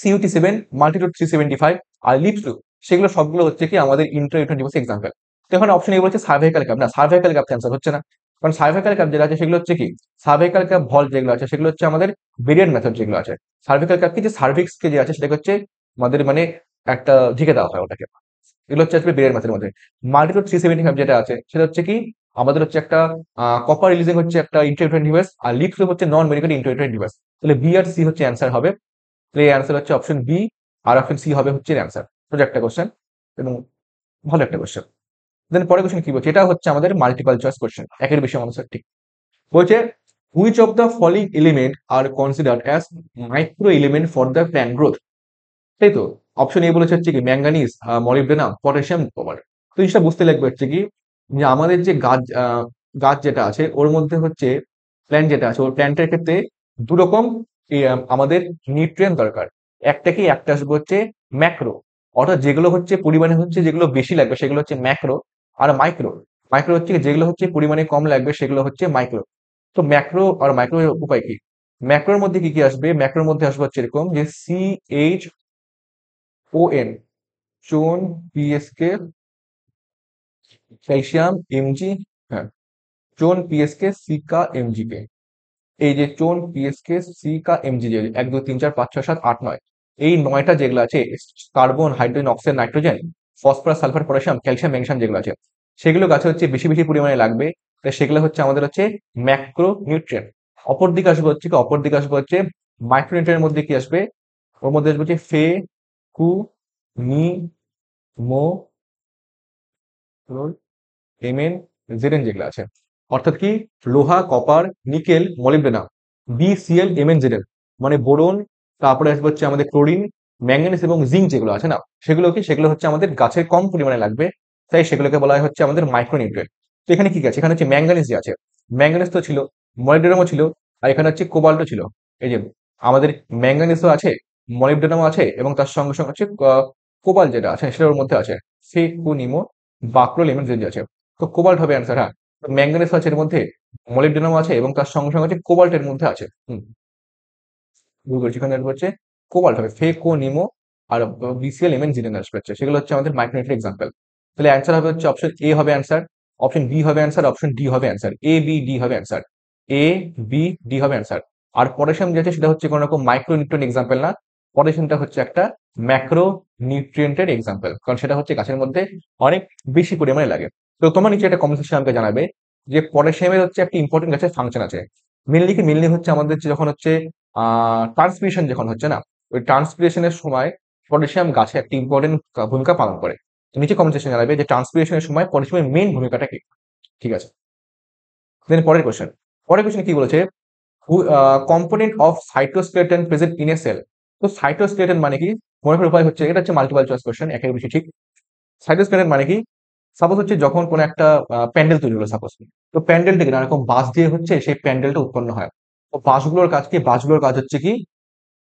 Speaker 1: CUT7, মাল্টিরুট 375 আর লিপসু, সেগুলো সবগুলো হচ্ছে কি আমাদের ইন্টার ডিভাইস এক্সাম্পল। তো এখন অপশন এ বলছে সার্ভাইকাল ক্যাপ, না সার্ভাইকাল ক্যাপ ক্যান্সার হচ্ছে না, কারণ সার্ভাইকাল ক্যাপ যেটা আছে সেগুলো হচ্ছে কি সার্ভাইকাল ক্যাপ ভল্ট যেগুলো আছে সেগুলো হচ্ছে আমাদের বেরিয়ার মেথড যেগুলো আছে। সার্ভাইকাল ক্যাপ কি যে সার্ভিক্স কে যে আছে সেটা হচ্ছে আমাদের মানে একটা ঢেকে দেওয়া হয় ওটাকে, এগুলো হচ্ছে আসলে বেরিয়ার মেথডের মধ্যে। মাল্টিরুট 375 যেটা আছে সেটা হচ্ছে কি আমাদের হচ্ছে একটা কপার রিলিজিং হচ্ছে একটা ইন্টারফেরেন্ট ডিভাইস, আর লিপসু হচ্ছে নন মেডিকেল ইন্টারফেরেন্ট ডিভাইস। তাহলে বি আর সি হচ্ছে অ্যান্সার হবে। তো এই অ্যান্সার হচ্ছে অপশন বি, আর অপশন সি হবে হচ্ছে অ্যান্সার। সোজা একটা কোশ্চেন এবং ভালো একটা কোশ্চেন। দেন পরের কোশ্চেন কি বলছে, এটা হচ্ছে আমাদের মাল্টিপল চয়েস কোশ্চেন, একের বেশি মানুষের ঠিক বলছে which of the following element R considered as micro element for the plant growth. তাই তো অপশন এ বলেছে হচ্ছে কি ম্যাঙ্গানিজ, মলিবডেনাম, পটাশিয়াম, কপার। তো জিনিসটা বুঝতে লাগবে হচ্ছে কি যে আমাদের যে গাছ গাছ যেটা আছে ওর মধ্যে হচ্ছে প্ল্যান্ট যেটা আছে ওর প্ল্যান্টের ক্ষেত্রে দু রকম আমাদের নিউট্রিয়েন্ট দরকার। একটা কি একটা আসবে হচ্ছে ম্যাক্রো, অর্থাৎ যেগুলো হচ্ছে পরিমাণে হচ্ছে যেগুলো বেশি লাগবে সেগুলো হচ্ছে ম্যাক্রো, আর মাইক্রো, মাইক্রো হচ্ছে কি যেগুলো হচ্ছে পরিমাণে কম লাগবে সেগুলো হচ্ছে মাইক্রো। তো ম্যাক্রো আর মাইক্রো উপায় কি, ম্যাক্রোর মধ্যে কি কি আসবে, ম্যাক্রোর মধ্যে আসবে হচ্ছে এরকম যে CHON, চুন, পিএসকে, ক্যালসিয়াম, এমজি, হ্যাঁ চুন, পিএসকে, সিকা, এমজিকে। এই যে চুন, পিএসকে, সিকা, এমজি, যে 1 2 3 4 5 6 7 8 9, এই 9টা যেগুলো আছে carbon, hydrogen, oxygen, nitrogen, phosphorus, sulphur, potassium, calcium, magnesium যেগুলো আছে সেগুলো গাছে হচ্ছে বেশি বেশি পরিমাণে লাগবে। তাই সেগুলো হচ্ছে আমাদের হচ্ছে ম্যাক্রো নিউট্রিয়েন্ট। অপর দিকে আসবে হচ্ছে কি, অপর দিকে আসবে হচ্ছে মাইক্রো নিউট্রিয়েন্টের মধ্যে কি আসবে, ওর মধ্যে আসবে হচ্ছে ফে, কু, মি, মো, এমএন, জেডেন যেগুলো আছে, অর্থাৎ কি লোহা, copper, nickel, molybdenum, BCl, MN, Zn, মানে বোরন, তারপরে আসবে হচ্ছে আমাদের ক্লোরিন, ম্যাঙ্গানিজ এবং জিঙ্ক যেগুলো আছে না সেগুলো কি সেগুলো হচ্ছে আমাদের গাছের কম পরিমাণে লাগবে, তাই সেগুলোকে বলা হয় হচ্ছে আমাদের মাইক্রোনিউট্রিয়েন্ট। তো এখানে কি আছে, এখানে হচ্ছে ম্যাঙ্গানিজ যে আছে, ম্যাঙ্গানিজ তো ছিল, মলিবডেনামও ছিল, আর এখানে হচ্ছে কোবাল্টও ছিল। এই যে আমাদের ম্যাঙ্গানিজও আছে, মলিবডেনামও আছে, এবং তার সঙ্গে সঙ্গে হচ্ছে কোবাল্ট যেটা আছে সেটার মধ্যে আছে ফেকুনিমো, বাক্রো, লেমন যে আছে। তো কোবাল্ট হবে অ্যান্সার, হ্যাঁ। ম্যাঙ্গানিজ আছে এর মধ্যে, মলিবডেনাম আছে, এবং তার সঙ্গে সঙ্গে হচ্ছে কোবাল্টের মধ্যে আছে। ভুল করেছি, এখানে আসবে হচ্ছে কোবাল্ট হবে ফেকোনিমো, আর BCl, এমএন, জিডেন আসবে হচ্ছে, সেগুলো হচ্ছে আমাদের মাইক্রোনিউট্রিয়েন্ট এক্সাম্পল। তাহলে অ্যান্সার হবে হচ্ছে অপশন এ হবে অ্যান্সার, অপশন বি হবে অ্যান্সার, অপশন ডি হবে অ্যান্সার, এ বি ডি হবে অ্যান্সার, এ বি ডি হবে অ্যান্সার। আর পটাশিয়াম যেটা সেটা হচ্ছে কোনো রকম মাইক্রো নিউট্রিয়েন্ট এক্সাম্পল না, পটাশিয়ামটা হচ্ছে একটা ম্যাক্রো নিউট্রিয়েন্টের এক্সাম্পল, কারণ সেটা হচ্ছে গাছের মধ্যে অনেক বেশি পরিমাণে লাগে। তো তোমার নিচে একটা কমেন্ট সেকশন আমাকে জানাবে যে পটাশিয়ামের হচ্ছে একটা ইম্পর্টেন্ট গাছের ফাংশন আছে। মেনলি হচ্ছে আমাদের যখন হচ্ছে ট্রান্সপিরেশন যখন হচ্ছে না, ওই ট্রান্সপিরেশনের সময় পটাশিয়াম গাছে একটা ইম্পর্টেন্ট ভূমিকা পালন করে। তো নিচে কমেন্ট সেকশনে জানাবে যে ট্রান্সপিরেশনের সময় পটাশিয়ামের মেইন ভূমিকাটা কি। ঠিক আছে, দেন পরের কোশ্চেন, পরের কোশ্চেন কি বলেছে, component of cytoskeleton present in a cell. তো সাইটোস্কেলেটন মানে কি, মনে করার উপায় হচ্ছে, এটা হচ্ছে মাল্টিপল চয়েস কোশ্চেন, একের বেশি ঠিক। সাইটোস্কেলেটন মানে কি, সাপোজ হচ্ছে যখন কোনো একটা প্যান্ডেল তৈরি হলো সাপোজ, তো প্যান্ডেল থেকে নানা রকম বাঁশ দিয়ে হচ্ছে সেই প্যান্ডেলটা উৎপন্ন হয়। তো বাঁশগুলোর কাজ কি, বাঁশগুলোর কাজ হচ্ছে কি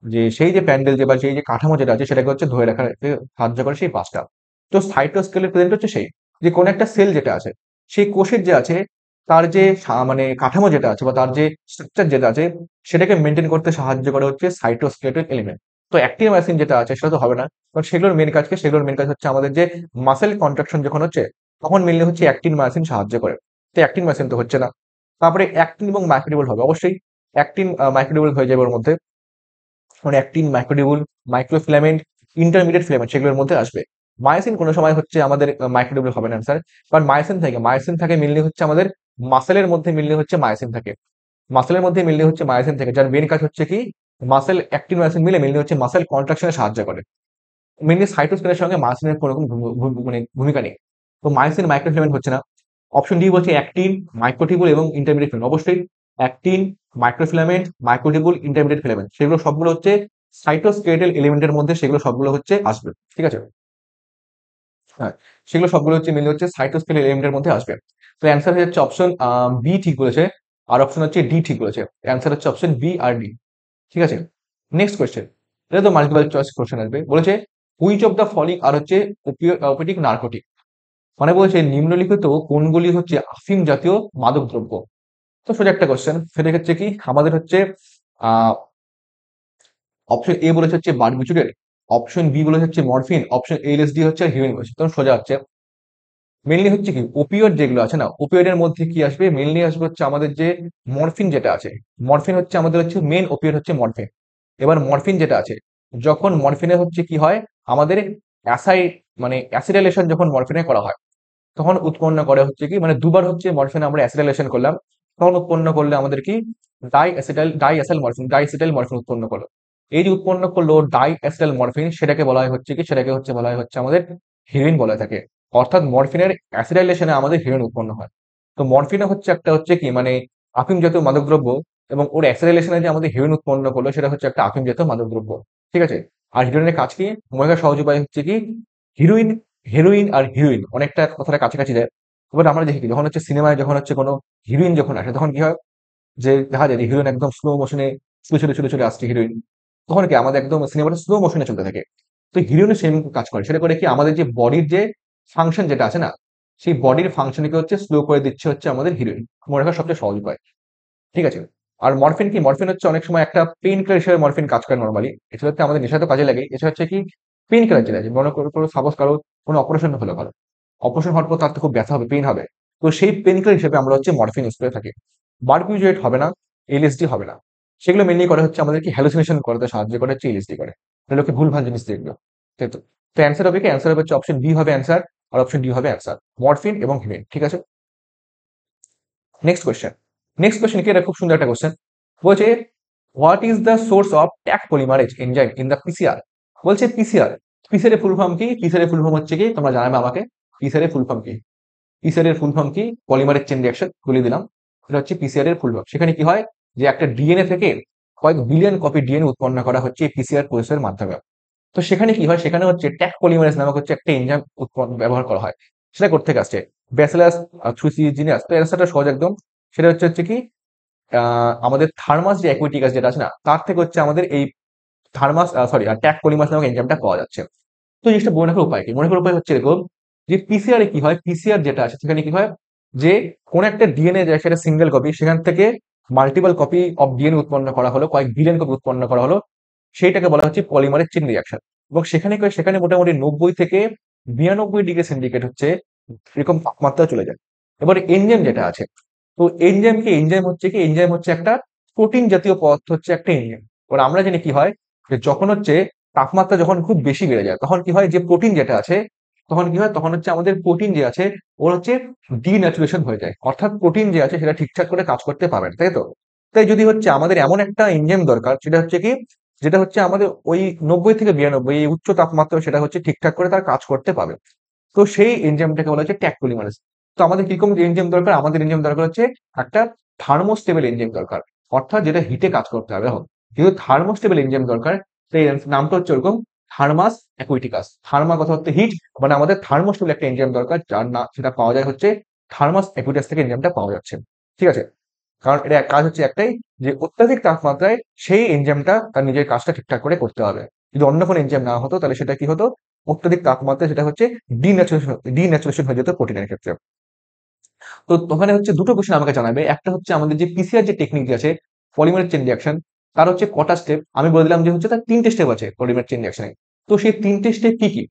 Speaker 1: যে সেই যে প্যান্ডেল যে বা সেই যে কাঠামো যেটা আছে সেটাকে হচ্ছে ধরে রাখার সাহায্য করে সেই পাঁচটা। তো সাইটোস্কেলের প্রেজেন্ট হচ্ছে সেই যে কোন একটা সেল যেটা আছে সেই কোষের যে আছে তার যে মানে কাঠামো যেটা আছে বা তার যে স্ট্রাকচার যেটা আছে সেটাকে মেনটেন করতে সাহায্য করে হচ্ছে সাইটোস্কেলেটন এলিমেন্ট। তো অ্যাক্টিন মায়োসিন যেটা আছে সেটা তো হবে না, কারণ সেগুলোর মেন কাজ হচ্ছে আমাদের যে মাসেল কন্ট্রাকশন যখন হচ্ছে তখন মেনলি হচ্ছে অ্যাক্টিন মায়োসিন সাহায্য করে। তো অ্যাক্টিন মায়োসিন তো হচ্ছে না। তারপরে অ্যাক্টিন এবং মাইক্রোটিউবুল হবে অবশ্যই, অ্যাক্টিন মাইক্রোটিউবুল হয়ে যাবে ওর মধ্যে, মানে actin, microtubule, microfilament, intermediate filament সেগুলোর মধ্যে আসবে। মায়োসিন কোনো সময় হচ্ছে আমাদের মাইক্রোটিউবুল হবে না আনসার, কারণ মায়োসিন থাকে মেনলি হচ্ছে আমাদের মাসেলের মধ্যে মেনলি হচ্ছে মায়োসিন থাকে, মাসেলের মধ্যে মেনলি হচ্ছে মায়োসিন থাকে, যার মেন কাজ হচ্ছে কি মাসেল, অ্যাক্টিন মায়োসিন মিলে মেনলি হচ্ছে মাসেল কন্ট্রাকশনে সাহায্য করে। মেনলি সাইটোস্কেলের সঙ্গে মায়োসিনের কোনো রকম মানে ভূমিকা নেই। তো মায়োসিন মাইক্রোফিলামেন্ট হচ্ছে না। অপশন ডি বলছে অ্যাক্টিন, মাইক্রোটিউবুল এবং ইন্টারমিডিয়েট ফিলামেন্ট, অবশ্যই actin, microfilament, microtubule, intermediate filament সেগুলো সবগুলো হচ্ছে সাইটোস্কেলেটাল এলিমেন্টের মধ্যে, সেগুলো সবগুলো হচ্ছে আসবে। ঠিক আছে, হ্যাঁ সেগুলো সবগুলো হচ্ছে মেনলি হচ্ছে সাইটোস্কেলেটাল এলিমেন্টের মধ্যে আসবে। তো অ্যান্সার হয়ে যাচ্ছে অপশন বি ঠিক বলেছে, আর অপশন হচ্ছে ডি ঠিক বলেছে, অ্যান্সার হচ্ছে অপশন বি আর ডি। ঠিক আছে, নেক্সট কোয়েশ্চেন, এটা তো মাল্টিপল চয়েস কোশ্চেন আসবে, বলেছে হুইচ অফ দ্য ফলোইং আর হচ্ছে ওপিয়েটিক নার্কোটিক, মানে বলছে নিম্নলিখিত কোনগুলি হচ্ছে আফিম জাতীয় মাদক দ্রব্য। তো সোজা একটা কোশ্চেন, সেটা হচ্ছে কি আমাদের হচ্ছে অপশন এ বলেছে হচ্ছে বারবিটুরেট, অপশন বি বলেছে হচ্ছে মরফিন, অপশন এলএসডি হচ্ছে আর হিরোইন বলেছে। তখন সোজা হচ্ছে মেনলি হচ্ছে কি ওপিওয়েড যেগুলো আছে না, ওপিওয়েডের মধ্যে কি আসবে, মেনলি আসবে হচ্ছে আমাদের যে মরফিন যেটা আছে, মরফিন হচ্ছে আমাদের হচ্ছে মেন ওপিওয়েড হচ্ছে মরফিন। এবার মরফিন যেটা আছে, যখন মরফিনে হচ্ছে কি হয় আমাদের অ্যাসাই মানে অ্যাসিডাইলেশন যখন মরফিনে করা হয় তখন উৎপন্ন করে হচ্ছে কি মানে দুবার হচ্ছে মরফিন আমরা অ্যাসিডাইলেশন করলাম, তখন উৎপন্ন করলে আমাদের কি ডাই অ্যাসিটাইল মরফিন, ডাইঅ্যাসিটাইল মরফিন উৎপন্ন করলো। এই যে উৎপন্ন করলো ডাইঅ্যাসিটাইল মরফিন, সেটাকে বলা হয় হচ্ছে কি, সেটাকে হচ্ছে বলা হয় হচ্ছে আমাদের হিরোইন বলা থাকে। অর্থাৎ মরফিনের অ্যাসিডাইলেশনে আমাদের হিরোইন উৎপন্ন হয়। তো মরফিনে হচ্ছে একটা হচ্ছে কি মানে আফিম জাতীয় মাদকদ্রব্য, এবং ওর অ্যাসিডাইলেশনে যে আমাদের হিরোইন উৎপন্ন করলো সেটা হচ্ছে একটা আফিম জাতীয় মাদকদ্রব্য। ঠিক আছে। আর হিরোইনের কাজ কি, মনে সহজ উপায় হচ্ছে কি হিরোইন, হেরোইন আর হিরোইন অনেকটা কথাটা কাছাকাছি যায়। এবার আমরা দেখি কি, যখন হচ্ছে সিনেমায় যখন হচ্ছে কোনো হিরোইন যখন আসে তখন কি হয়, যে দেখা যায় যে হিরোইন একদম স্লো মোশনে ছুটে ছুটে ছুটে ছুটে আসছে হিরোইন, তখন কি আমাদের একদম সিনেমাটা স্লো মোশনে চলতে থাকে। তো হিরোইনের সেম কাজ করে, সেটা করে কি আমাদের যে বডির যে ফাংশন যেটা আছে না, সেই বডির ফাংশনকে হচ্ছে স্লো করে দিচ্ছে হচ্ছে আমাদের হিরোইন। মনে রাখার সবচেয়ে সহজ উপায়। ঠিক আছে। আর মরফিন কি, মরফিন হচ্ছে অনেক সময় একটা পেইন কিলার হিসেবে মরফিন কাজ করে নর্মালি। এছাড়া হচ্ছে আমাদের নেশা তো কাজে লাগে, এছাড়া হচ্ছে কি পেইন কিলার যেটা আছে, মনে করো সাপোজ কারো কোনো অপারেশন হলো, কারো অপারেশন হওয়ার পর তার তো খুব ব্যথা হবে, পেইন হবে। তো সেই পেইন কিলার হিসেবে আমরা হচ্ছে মরফিন ইউজ করে থাকি। বারবিউরেট হবে না, এলএসডি হবে না। সেগুলো মেনলি করে হচ্ছে আমাদের কি হ্যালুসিনেশন করতে সাহায্য করে হচ্ছে এলএসডি করে। লোকে ভুলভাল জিনিস দেখলো। তাই তো। তো অ্যান্সার হবে কি, অ্যান্সার হবে হচ্ছে অপশন বি হবে অ্যান্সার, আর অপশন ডি হবে অ্যান্সার, মরফিন এবং হিরোইন। ঠিক আছে। নেক্সট কোয়েশ্চেন, নেক্সট কোয়েশ্চেন কি, এটা খুব সুন্দর একটা কোয়েশ্চেন। বলছে what is the source of Taq polymerase enzyme in the PCR. বলছে পিসিআর, পিসিআর এর ফুল ফর্ম কি, পিসিআর এর ফুল ফর্ম হচ্ছে কি তোমরা জানাবে আমাকে, পিসিআর এর ফুল ফর্ম কি। পিসিআর এর ফুল ফর্ম কি, পলিমারেজ চেইন রিঅ্যাকশন, বলে দিলাম। এটা হচ্ছে পিসিআর এর ফুল ফর্ম। সেখানে কি হয় যে একটা ডিএনএ থেকে কয়েক বিলিয়ন কপি ডিএনএ উৎপন্ন করা হচ্ছে এই পিসিআর প্রসেসের মাধ্যমে। তো সেখানে কি হয়, সেখানে হচ্ছে ট্যাক পলিমারেজ নামক হচ্ছে একটা এনজাইম উৎপন্ন ব্যবহার করা হয়। সেটা করতে আসছে ব্যাসিলাস থ্রুসিজিনাস। তো অ্যান্সারটা সহজ একদম। সেটা হচ্ছে হচ্ছে কি আমাদের থার্মাস যে অ্যাকুইটিকাস যেটা আছে না, তার থেকে হচ্ছে আমাদের এই থার্মাস সরি ট্যাক পলিমাস নামক এনজাইমটা পাওয়া যাচ্ছে। তো জিনিসটা মনে রাখার উপায় কি, মনে রাখার উপায় হচ্ছে এরকম যে পিসিআর এ কি হয়, পিসিআর যেটা আছে সেখানে কি হয় যে কোন একটা ডিএনএ যে সেটা সিঙ্গেল কপি, সেখান থেকে মাল্টিপল কপি অফ ডিএনএ উৎপন্ন করা হলো, কয়েক বিলিয়ন কপি উৎপন্ন করা হলো, সেইটাকে বলা হচ্ছে পলিমারেজ চেইন রিঅ্যাকশন। এবং সেখানে মোটামুটি 90 থেকে 92 ডিগ্রি সেন্টিগ্রেড হচ্ছে এরকম তাপমাত্রা চলে যায়। এবার এনজাইম যেটা আছে, তো এনজাইম কি, এনজাইম হচ্ছে কি, এনজাইম হচ্ছে একটা প্রোটিন জাতীয় পদার্থ হচ্ছে একটা এনজাইম। এবার আমরা জানি কি হয় যে যখন হচ্ছে তাপমাত্রা যখন খুব বেশি বেড়ে যায় তখন কি হয় যে প্রোটিন যেটা আছে, তখন কি হয়, তখন হচ্ছে আমাদের প্রোটিন যে আছে ওর হচ্ছে ডিন্যাচুরেশন হয়ে যায়, অর্থাৎ প্রোটিন যে আছে সেটা ঠিকঠাক করে কাজ করতে পারবে না, তাই তো। তাই যদি হচ্ছে আমাদের এমন একটা এনজাইম দরকার, সেটা হচ্ছে কি, যেটা হচ্ছে আমাদের ওই 90 থেকে 92 এই উচ্চ তাপমাত্রা সেটা হচ্ছে ঠিকঠাক করে তার কাজ করতে পারবে। তো সেই এনজাইমটাকে বলা হচ্ছে ট্যাক পলিমারেজ। তো আমাদের কিরকম এনজাইম দরকার, আমাদের এনজাইম দরকার হচ্ছে একটা থার্মোস্টেবল এনজাইম দরকার, অর্থাৎ যেটা হিটে কাজ করতে হবে। দেখো, যেহেতু থার্মোস্টেবল এনজাইম দরকার, সেই নামটা হচ্ছে ওরকম থার্মাস অ্যাকুইটিকাস। থার্মা কথা হচ্ছে হিট, মানে আমাদের থার্মোস্টেবল একটা এনজাইম দরকার, যার না সেটা পাওয়া যায় হচ্ছে থার্মাস অ্যাকুইটাস থেকে এনজাইমটা পাওয়া যাচ্ছে। ঠিক আছে। কারণ এটা কাজ হচ্ছে একটাই, যে অত্যাধিক তাপমাত্রায় সেই এনজাইমটা তার নিজের কাজটা ঠিকঠাক করে করতে হবে। যদি অন্য কোনো এনজাইম না হতো তাহলে সেটা কি হতো, অত্যাধিক তাপমাত্রায় সেটা হচ্ছে ডিন্যাচুরেশন হয়ে যেত প্রোটিনের ক্ষেত্রে। তো ওখানে হচ্ছে দুটো কোশ্চেন আমাকে জানাবে, একটা হচ্ছে আমাদের যে পিসিআর যে টেকনিক আছে পলিমারেজ চেইন রিঅ্যাকশন, তার হচ্ছে কটা স্টেপ, আমি বলে দিলাম যে হচ্ছে তার 3টে স্টেপ আছে পলিমারেজ চেইন রিঅ্যাকশনে। তো সেই 3টে স্টেপ কি কি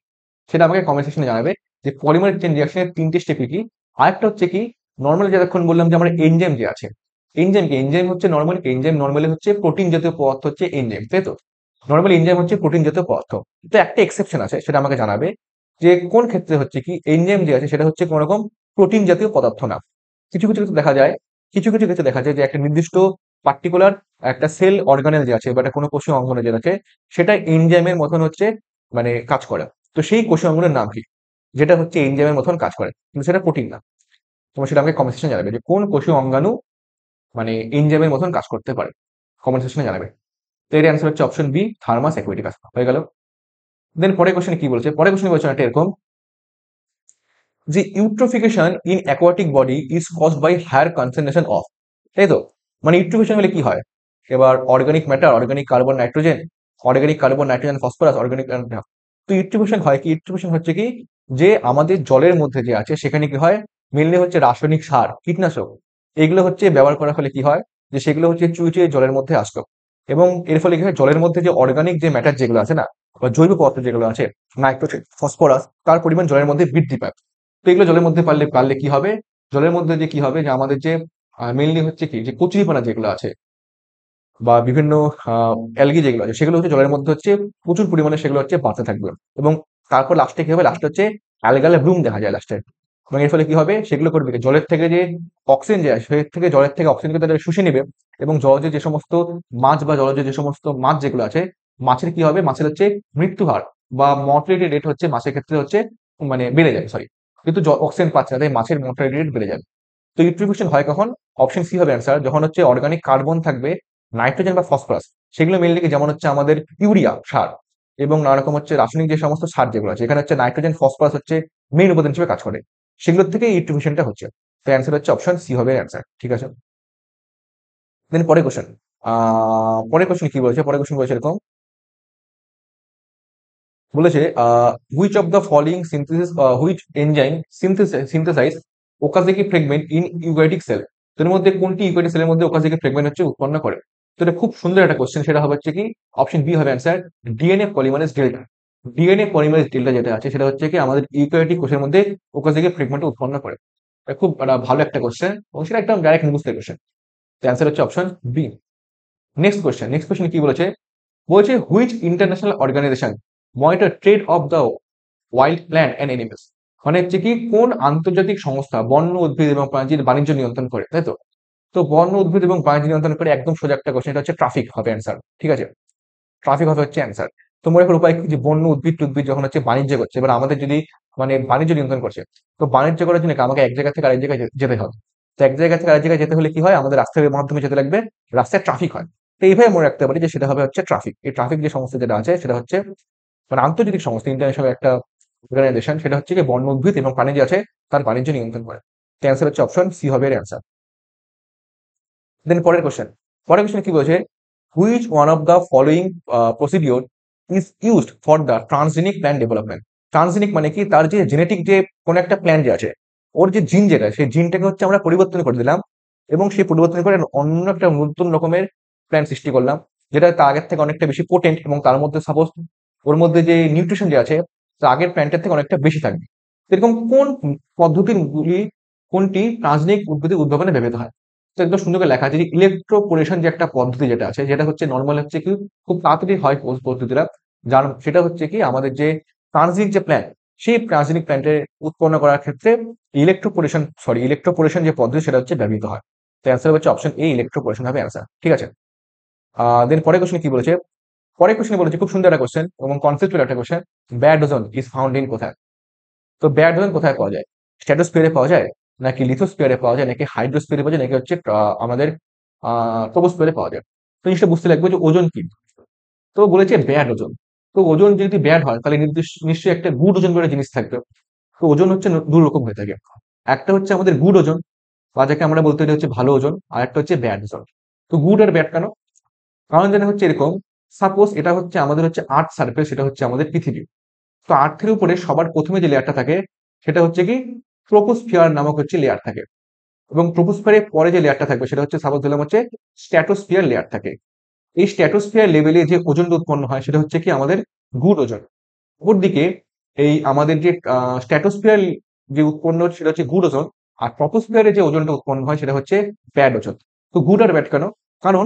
Speaker 1: সেটা আমাকে কমেন্ট সেকশনে জানাবে, যে পলিমারেজ চেইন রিঅ্যাকশনের 3টে স্টেপ কি কি। আরেকটা হচ্ছে কি, নর্মালি যতক্ষণ বললাম যে আমার এনজাইম যে আছে, এনজাইম কি, এনজাইম হচ্ছে নর্মালি, এনজাইম নর্মালি হচ্ছে প্রোটিন জাতীয় পদার্থ হচ্ছে এনজাইম, তাই তো। নর্মালি এনজাইম হচ্ছে প্রোটিন জাতীয় পদার্থ। তো একটা এক্সেপশন আছে, সেটা আমাকে জানাবে যে কোন ক্ষেত্রে হচ্ছে কি এনজাইম যে আছে সেটা হচ্ছে কোন রকম প্রোটিন জাতীয় পদার্থ না। কিছু কিছু ক্ষেত্রে দেখা যায়, কিছু কিছু ক্ষেত্রে দেখা যায় যে একটা নির্দিষ্ট পার্টিকুলার একটা সেল অর্গানেল যে আছে বা একটা কোনো কোষীয় অঙ্গনে যে আছে, সেটা এনজাইমের মতন হচ্ছে মানে কাজ করে। তো সেই কোষীয় অঙ্গনের নাম কি, যেটা হচ্ছে এনজাইমের মতন কাজ করে কিন্তু সেটা প্রোটিন না। তোমার সেটা আমাকে কমেন্ট সেকশনে জানাবে যে কোন কোষীয় অঙ্গাণু মানে এনজাইমের মতন কাজ করতে পারে, কমেন্ট সেকশনে জানাবে। তো এর অ্যান্সার হচ্ছে অপশন বি, থার্মাস অ্যাকুইটিকাস। হয়ে গেল। দেন পরের কোশ্চেনে কি বলছে, পরের কোশ্চেনে বলছে একটা এরকম, যে eutrophication in aquatic body is caused by higher concentration of, তাই তো। মানে ইউট্রোফিকেশন হলে কি হয়, এবার organic matter, organic carbon nitrogen, organic carbon nitrogen phosphorus, organic. তো ইউট্রোফিকেশন হয় কি, ইউট্রোফিকেশন হচ্ছে কি, যে আমাদের জলের মধ্যে যে আছে সেখানে কি হয়, মেনলি হচ্ছে রাসায়নিক সার, কীটনাশক, এগুলো হচ্ছে ব্যবহার করার ফলে কি হয়, যে সেগুলো হচ্ছে চুইয়ে চুইয়ে জলের মধ্যে আসলো। এবং এর ফলে কি হয়, জলের মধ্যে যে অর্গানিক যে ম্যাটার যেগুলো আছে না, বা জৈব পদার্থ যেগুলো আছে, নাইট্রোজেন, ফসফরাস, তার পরিমাণ জলের মধ্যে বৃদ্ধি পায়। তো এগুলো জলের মধ্যে পারলে কি হবে, জলের মধ্যে যে কি হবে, যে আমাদের যে মেইনলি হচ্ছে কি, যে কচুরিপানা যেগুলো আছে বা বিভিন্ন অ্যালগি যেগুলো আছে, সেগুলো হচ্ছে জলের মধ্যে হচ্ছে প্রচুর পরিমাণে সেগুলো হচ্ছে বাড়তে থাকবে। এবং তারপর লাস্টে কি হবে, লাস্টে হচ্ছে অ্যালগালে ব্লুম দেখা যায় লাস্টে। এবং এর ফলে কি হবে, সেগুলো করবে কি, জলের থেকে যে অক্সিজেন যায়, সে থেকে জলের থেকে অক্সিজেনকে তাদের শুষে নেবে। এবং জলজ যে সমস্ত মাছ বা জলজ যে সমস্ত মাছ যেগুলো আছে, মাছের কি হবে, মাছের হচ্ছে মৃত্যু হার বা মর্টালিটি রেট হচ্ছে মাছের ক্ষেত্রে হচ্ছে মানে বেড়ে যাবে, সরি, কিন্তু অক্সিজেন পাচ্ছে না, তাই মাছের মর্টালিটি রেট বেড়ে যাবে। তো ইউট্রিফিউশন হয় কখন? অপশন সি হবে অ্যান্সার, যখন হচ্ছে অর্গানিক কার্বন থাকবে, নাইট্রোজেন বা ফসফরাস, সেগুলো মেনলি যেমন হচ্ছে আমাদের ইউরিয়া সার এবং নানা রকম হচ্ছে রাসায়নিক যে সমস্ত সার যেগুলো আছে, এখানে হচ্ছে নাইট্রোজেন ফসফরাস হচ্ছে মেইন উপাদান হিসেবে কাজ করে, সেগুলোর থেকে ইউট্রিফিউশনটা হচ্ছে। তো অ্যান্সার হচ্ছে অপশন সি হবে অ্যান্সার, ঠিক আছে। দেন পরের কোশ্চেন, পরের কোশ্চেন কি বলেছে, পরের কোশ্চেন বলেছে এরকম, বলেছে which of the following synthesis, which enzyme synthesise Okazaki fragment in eukaryotic sell. তো এর মধ্যে কোনটি ইউক্যারিওটিক সেলের মধ্যে ওকাজাকি ফ্রেগমেন্ট হচ্ছে উৎপন্ন করে? তো এটা খুব সুন্দর একটা কোশ্চেন, সেটা হবে হচ্ছে কি, অপশন বি হবে answer, DNA polymerase delta. DNA polymerase delta যেটা আছে, সেটা হচ্ছে কি আমাদের ইউক্যারিওটিক কোষের মধ্যে ওকাজাকি ফ্রেগমেন্ট উৎপন্ন করে। এটা খুব ভালো একটা কোশ্চেন এবং সেটা একদম ডাইরেক্ট মুখস্থ কোশ্চেন। তো অ্যান্সার হচ্ছে অপশন বি। নেক্সট কোশ্চেন কি বলেছে, বলছে which international organisation monitor trade of the wild plant and animals. মানে হচ্ছে কি, কোন আন্তর্জাতিক সংস্থা বন্য উদ্ভিদ এবং প্রাণীর বাণিজ্য নিয়ন্ত্রণ করে, তাই তো? তো বন্য উদ্ভিদ এবং বাণিজ্য নিয়ন্ত্রণ করে, একদম সোজা একটা কোশ্চেন, এটা হচ্ছে ট্রাফিক হবে অ্যান্সার, ঠিক আছে। ট্রাফিক হবে হচ্ছে অ্যান্সার। তো মনে করার উপায় কি, যে বন্য উদ্ভিদ টুদ্ভিদ যখন হচ্ছে বাণিজ্য করছে, এবার আমাদের যদি মানে বাণিজ্য নিয়ন্ত্রণ করছে, তো বাণিজ্য করার জন্য কি আমাকে এক জায়গা থেকে আরেক জায়গায় যেতে হবে। তো এক জায়গা থেকে আরেক জায়গায় যেতে হলে কি হয়, আমাদের রাস্তার মাধ্যমে যেতে লাগবে, রাস্তায় ট্রাফিক হয়। তো এইভাবে মনে রাখতে পারি যে সেটা হবে হচ্ছে ট্রাফিক। এই ট্রাফিক যে সংস্থা যেটা আছে, সেটা হচ্ছে মানে আন্তর্জাতিক সংস্থা, ইন্টারন্যাশনাল একটা অর্গানাইজেশন, সেটা হচ্ছে কি বন্য উদ্ভিদ এবং প্রাণী যে আছে তার বাণিজ্য নিয়ন্ত্রণ করে। তো অ্যান্সার হচ্ছে অপশন সি হবে এর অ্যান্সার। দেন পরের কোশ্চেন কি বলছে, which one of the following procedure is used for the transgenic plant development. Transgenic মানে কি, তার যে জেনেটিক যে কোনো একটা প্ল্যান্ট যে আছে, ওর যে জিন যেটা, সেই জিনটাকে হচ্ছে আমরা পরিবর্তন করে দিলাম, এবং সেই পরিবর্তন করে অন্য একটা নতুন রকমের প্ল্যান্ট সৃষ্টি করলাম, যেটা তার আগের থেকে অনেকটা বেশি পোটেন্ট, এবং তার মধ্যে সাপোজ ওর মধ্যে যে নিউট্রিশন যে আছে, তা আগের প্ল্যান্টের থেকে অনেকটা বেশি থাকবে। এরকম কোন পদ্ধতিগুলি, কোনটি ট্রান্সজেনিক উদ্ভিদের উদ্ভাবনে ব্যবহৃত হয়? তো একদম সুন্দর করে লেখা আছে যে ইলেকট্রোপোরেশন যে একটা পদ্ধতি যেটা আছে, যেটা হচ্ছে নর্মাল হচ্ছে কি, খুব তাড়াতাড়ি হয় পদ্ধতিটা, যার সেটা হচ্ছে কি আমাদের যে ট্রানজিট যে প্ল্যান্ট, সেই ট্রানজিট প্ল্যান্টে উৎপন্ন করার ক্ষেত্রে ইলেকট্রোপোরেশন যে পদ্ধতি, সেটা হচ্ছে ব্যবহৃত হয়। তো অ্যান্সার হচ্ছে অপশন এ, ইলেকট্রোপোরেশন হবে অ্যান্সার, ঠিক আছে। দেন পরের কোশ্চেন কি বলেছে, পরের কোশ্চেন বলেছে খুব সুন্দর একটা কোশ্চেন এবং কনসেপ্টুয়াল একটা question, bad ozone is found in কোথায়? তো ব্যাড ওজোন কোথায় পাওয়া যায়? স্ট্র্যাটোস্ফিয়ারে পাওয়া যায়, নাকি লিথোস্ফিয়ারে পাওয়া যায়, নাকি হাইড্রোস্ফিয়ারে পাওয়া যায়, নাকি হচ্ছে আমাদের ট্রপোস্ফিয়ারে পাওয়া যায়? তো জিনিসটা বুঝতে লাগবে যে ওজন কি। তো বলেছে ব্যাড ওজন। তো ওজন যদি ব্যাড হয়, তাহলে নিশ্চয়ই একটা গুড ওজন বলে জিনিস থাকবে। তো ওজন হচ্ছে দু রকম হয়ে থাকে, একটা হচ্ছে আমাদের গুড ওজন, বা যাকে আমরা বলতে পারি হচ্ছে ভালো ওজন, আর একটা হচ্ছে ব্যাড ওজন। তো গুড আর ব্যাড কেন? কারণ যেটা হচ্ছে এরকম, সাপোজ এটা হচ্ছে আমাদের হচ্ছে আর্থ সার্ফেস, সেটা হচ্ছে আমাদের পৃথিবী। তো আর্থের উপরে সবার প্রথমে যে লেয়ারটা থাকে, সেটা হচ্ছে কি ট্রোপোস্ফিয়ার নামক হচ্ছে লেয়ার থাকে। এবং ট্রোপোস্ফিয়ারের পরে যে লেয়ারটা থাকবে, সেটা হচ্ছে সাপোজ দিলাম হচ্ছে স্ট্র্যাটোস্ফিয়ার লেয়ার থাকে। এই স্ট্র্যাটোস্ফিয়ার লেভেলে যে ওজনটা উৎপন্ন হয়, সেটা হচ্ছে কি আমাদের গুড ওজন। অপরদিকে এই আমাদের যে স্ট্র্যাটোস্ফিয়ার যে উৎপন্ন হচ্ছে, সেটা হচ্ছে গুড ওজন। আর ট্রপোস্ফিয়ারে যে ওজনটা উৎপন্ন হয়, সেটা হচ্ছে ব্যাড ওজন। তো গুড আর ব্যাড কেন? কারণ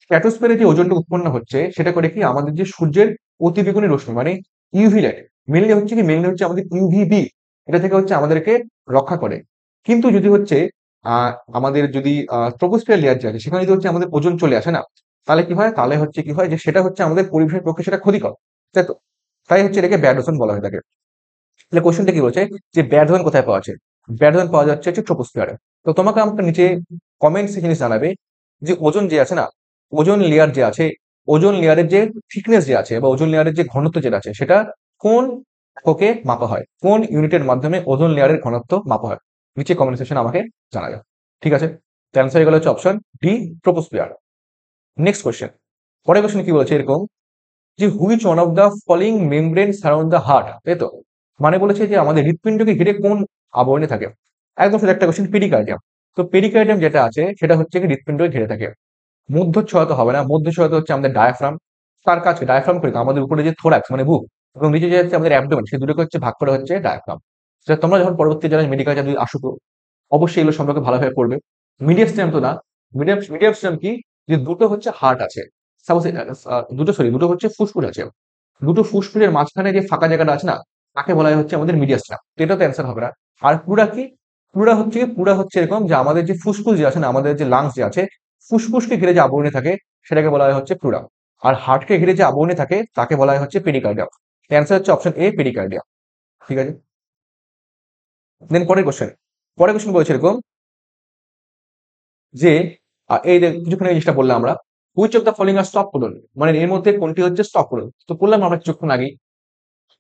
Speaker 1: স্ট্র্যাটোস্ফিয়ারে যে ওজনটা উৎপন্ন হচ্ছে, সেটা করে কি আমাদের যে সূর্যের অতিবেগুনি রশ্মি মানে ইউভি লাইট, মেনলি হচ্ছে আমাদের ইউভিবি, এটা থেকে হচ্ছে আমাদেরকে রক্ষা করে। কিন্তু যদি হচ্ছে আমাদের যদি ট্রপোস্ফিয়ার লেয়ার যে আছে, সেখানে যদি হচ্ছে আমাদের ওজন চলে আসে না, তাহলে কি হয়, যে সেটা হচ্ছে আমাদের পরিবেশের পক্ষে সেটা ক্ষতিকর, তাই তো? তাই হচ্ছে এটাকে ব্যাড ওজন বলা হয়ে থাকে। তাহলে কোশ্চেনটা কি বলছে, যে ব্যাড ওজন কোথায় পাওয়া যায়? ব্যাড ওজন পাওয়া যাচ্ছে হচ্ছে ট্রোপোস্ফিয়ারে। তো তোমাকে আমাকে নিচে কমেন্ট সেকশনে জানাবে যে ওজন যে আছে না, ওজন লেয়ার যে আছে, ওজন লেয়ারের যে থিকনেস যে আছে বা ওজন লেয়ারের যে ঘনত্ব যেটা আছে, সেটা কোন এককে মাপা হয়, কোন ইউনিটের মাধ্যমে ওজন লেয়ারের ঘনত্ব মাপা হয়? নিচে কমেন্ট সেকশনে আমাকে জানাবে, ঠিক আছে। তো অ্যান্সার হয়ে গেল হচ্ছে option D, troposphere. Next question, পরের কোশ্চেন কি বলেছে এরকম, যে which one of the following membrane surround the heart, তাই তো? মানে বলেছে যে আমাদের হৃৎপিণ্ডকে ঘিরে কোন আবরণে থাকে? একদম সোজা একটা কোশ্চেন, পেরিকার্ডিয়াম। তো পেরিকার্ডিয়াম যেটা আছে, সেটা হচ্ছে কি হৃৎপিণ্ডকে ঘিরে থাকে। মধ্যচ্ছয়তা হবে না, মধ্যচ্ছয়তা হচ্ছে আমাদের ডায়াফ্রাম। তার কাছে ডায়াফ্রাম করে আমাদের উপরে যে থোরাক্স মানে বুক এবং নিচে যে হচ্ছে আমাদের অ্যাবডোমেন, সেই দুটোকে হচ্ছে ভাগ করে হচ্ছে ডায়াফ্রাম। সেটা তোমরা যখন পরবর্তী যারা মেডিকেল যদি আসো অবশ্যই এগুলো সম্পর্কে ভালোভাবে পড়বে। মিডিয়াস্টাইনাম তো না, মিডিয়াস্টাইনাম কি, যে দুটো হচ্ছে হার্ট আছে, সাপোজ দুটো হচ্ছে ফুসফুস আছে, দুটো ফুসফুসের মাঝখানে যে ফাঁকা জায়গাটা আছে না, তাকে বলা হয় হচ্ছে আমাদের মিডিয়াস্টাইনাম। তো এটা তো অ্যান্সার হবে না। আর প্লুরা কি, প্লুরা হচ্ছে এরকম যে আমাদের যে ফুসফুস যে আছে না, আমাদের যে লাংস যে আছে, ফুসফুসকে ঘিরে যে আবরণী থাকে সেটাকে বলা হয় হচ্ছে প্লুরা। আর হার্টকে ঘিরে যে আবরণী থাকে তাকে বলা হয় হচ্ছে পেরিকার্ডিয়াম। অ্যান্সার হচ্ছে অপশন এ, পেরিকার্ডিয়াম। ঠিক আছে, দেন পরের কোশ্চেন বলেছে এরকম যে এই যে কিছুক্ষণ আগে জিনিসটা বললাম আমরা, which of the following R stop codon, মানে এর মধ্যে কোনটি হচ্ছে স্টপ কোডন। তো বললাম আমরা কিছুক্ষণ আগে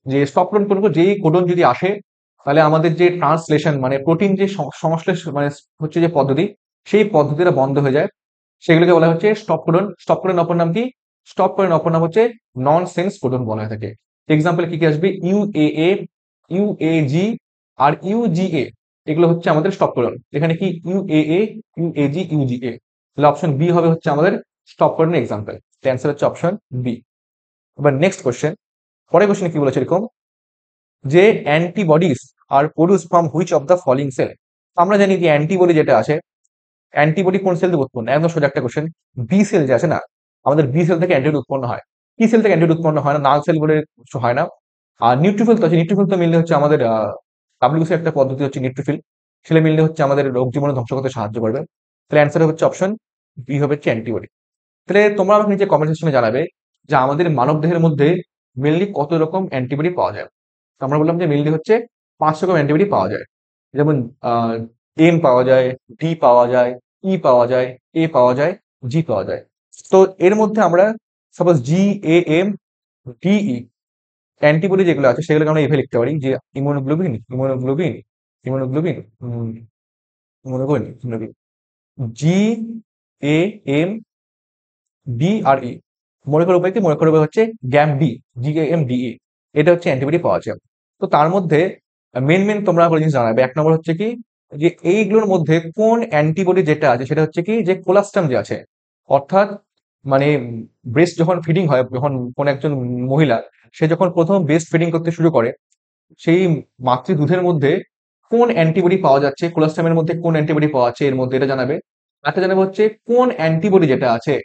Speaker 1: যে স্টপ কোডন কোন, যেই কোডন যদি আসে তাহলে আমাদের যে ট্রান্সলেশন মানে প্রোটিন যে সংশ্লেষ মানে হচ্ছে যে পদ্ধতি, সেই পদ্ধতিটা বন্ধ হয়ে যায়, সেগুলোকে বলা হচ্ছে স্টপ কোডন। স্টপ কোডন অপর নাম কি? স্টপ কোডন অপর নাম হচ্ছে নন সেন্স কোডন বলা হয়ে থাকে। এক্সাম্পল কি কি আসবে? ইউএএ, ইউএজি আর ইউজিএ, এগুলো হচ্ছে আমাদের স্টপ কোডন। এখানে কি ইউএএ, ইউএজি, ইউজিএ, তাহলে অপশন বি হবে হচ্ছে আমাদের স্টপ কোডনের এক্সাম্পল। অ্যান্সার হচ্ছে অপশন বি। এবার নেক্সট কোশ্চেন, পরের কোশ্চেন কি বলেছে এরকম যে antibodies are produce from which of the following cell. আমরা জানি যে অ্যান্টিবডি যেটা আছে, অ্যান্টিবডি কোন সেল থেকে উৎপন্ন? একদম সোজা একটা কোশ্চেন, বি সেল যে আছে না, আমাদের বি সেল থেকে অ্যান্টিবডি উৎপন্ন হয়। কি সেল থেকে অ্যান্টিবডি উৎপন্ন হয় না? নাল সেল বলে কিছু হয় না। আর নিউট্রোফিল তো আছে, নিউট্রোফিল তো মিললে হচ্ছে আমাদের ডাব্লিউসি একটা পদ্ধতি হচ্ছে নিউট্রোফিল, সেটা মিললে হচ্ছে আমাদের রোগ জীবাণু ধ্বংস করতে সাহায্য করবে। তাহলে অ্যান্সার হচ্ছে অপশন বি হবে হচ্ছে অ্যান্টিবডি। তাহলে তোমরা আমাকে নিচে কমেন্ট সেকশনে জানাবে যে আমাদের মানব দেহের মধ্যে মেনলি কত রকম অ্যান্টিবডি পাওয়া যায়। তো আমরা বললাম যে মেনলি হচ্ছে 5 রকম অ্যান্টিবডি পাওয়া যায়। যেমন এম পাওয়া যায়, ডি পাওয়া যায়, ই পাওয়া যায়, এ পাওয়া যায়, জি পাওয়া যায়। তো এর মধ্যে আমরা suppose G, A, M, D, E antibody যেগুলো আছে সেগুলোকে আমরা এভাবে লিখতে পারি যে immunoglobin, immunoglobin, immunoglobin, immunoglobin, immunoglobin, G, A, M, D আর ই। মনে করার উপায় কি? মনে করার উপায় হচ্ছে গ্যাম ডি, GAMDE, এটা হচ্ছে অ্যান্টিবডি পাওয়া যায়। তো তার মধ্যে মেন তোমরা একটা জিনিস জানাবে। এক নম্বর হচ্ছে কি, যে এইগুলোর মধ্যে কোন অ্যান্টিবডি যেটা আছে সেটা হচ্ছে কি, যে কোলাস্টাম যে আছে, অর্থাৎ মানে ব্রেস্ট যখন ফিডিং হয়, যখন কোন একজন মহিলা সে যখন প্রথম ব্রেস্ট ফিডিং করতে শুরু করে, সেই মাতৃ দুধের মধ্যে কোন অ্যান্টিবডি পাওয়া যাচ্ছে, কোলাস্টামের মধ্যে কোন অ্যান্টিবডি পাওয়া যাচ্ছে এর মধ্যে, এটা জানাবে। একটা জানাবে হচ্ছে কোন অ্যান্টিবডি যেটা আছে,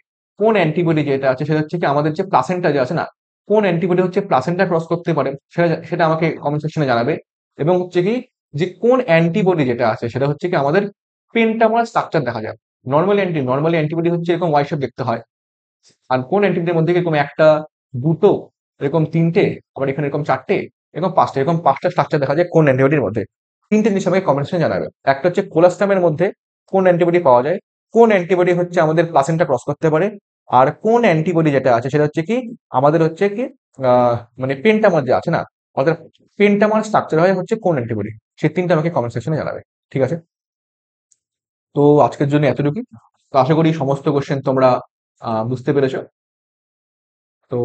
Speaker 1: কোন অ্যান্টিবডি যেটা আছে সেটা হচ্ছে কি আমাদের যে প্লাসেন্টা যে আছে না, কোন অ্যান্টিবডি হচ্ছে প্লাসেন্টা ক্রস করতে পারে, সেটা সেটা আমাকে কমেন্ট সেকশনে জানাবে। এবং হচ্ছে কি, যে কোন অ্যান্টিবডি যেটা আছে সেটা হচ্ছে কি আমাদের পেন্টামার স্ট্রাকচার দেখা যায়। নর্মালি অ্যান্টিবডি হচ্ছে এরকম ওয়াই শেপ দেখতে হয়। আর কোন অ্যান্টিবডির মধ্যে এরকম একটা, দুটো, এরকম তিনটে, আবার এখানে এরকম চারটে, এরকম পাঁচটা, এরকম পাঁচটা স্ট্রাকচার দেখা যায় কোন অ্যান্টিবডির মধ্যে। তিনটে জিনিস আমাকে কমেন্টসে জানাবে। একটা হচ্ছে কোলাস্টামের মধ্যে কোন অ্যান্টিবডি পাওয়া যায়, কোন অ্যান্টিবডি হচ্ছে আমাদের প্লাসেন্টা ক্রস করতে পারে, আর কোন অ্যান্টিবডি যেটা আছে সেটা হচ্ছে কি আমাদের হচ্ছে কি মানে পেন্টামার যে আছে না, অর্থাৎ পেন্টামার স্ট্রাকচার হয় হচ্ছে কোন অ্যান্টিবডি। সেই তিনটা আমাকে কমেন্ট সেকশনে জানাবে। ঠিক আছে, তো আজকের জন্য এতটুকুই। তো আশা করি সমস্ত কোশ্চেন তোমরা বুঝতে পেরেছো। তো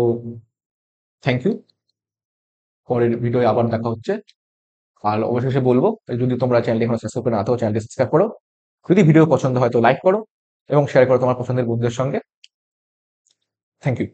Speaker 1: থ্যাংক ইউ। পরের ভিডিও আবার দেখা হচ্ছে। আর অবশেষে বলবো, যদি তোমরা চ্যানেলটি এখনো সাবস্ক্রাইব করে না থাকো, চ্যানেলটি সাবস্ক্রাইব করো। যদি ভিডিও পছন্দ হয় তো লাইক করো এবং শেয়ার করো তোমার পছন্দের বন্ধুদের সঙ্গে। Thank you.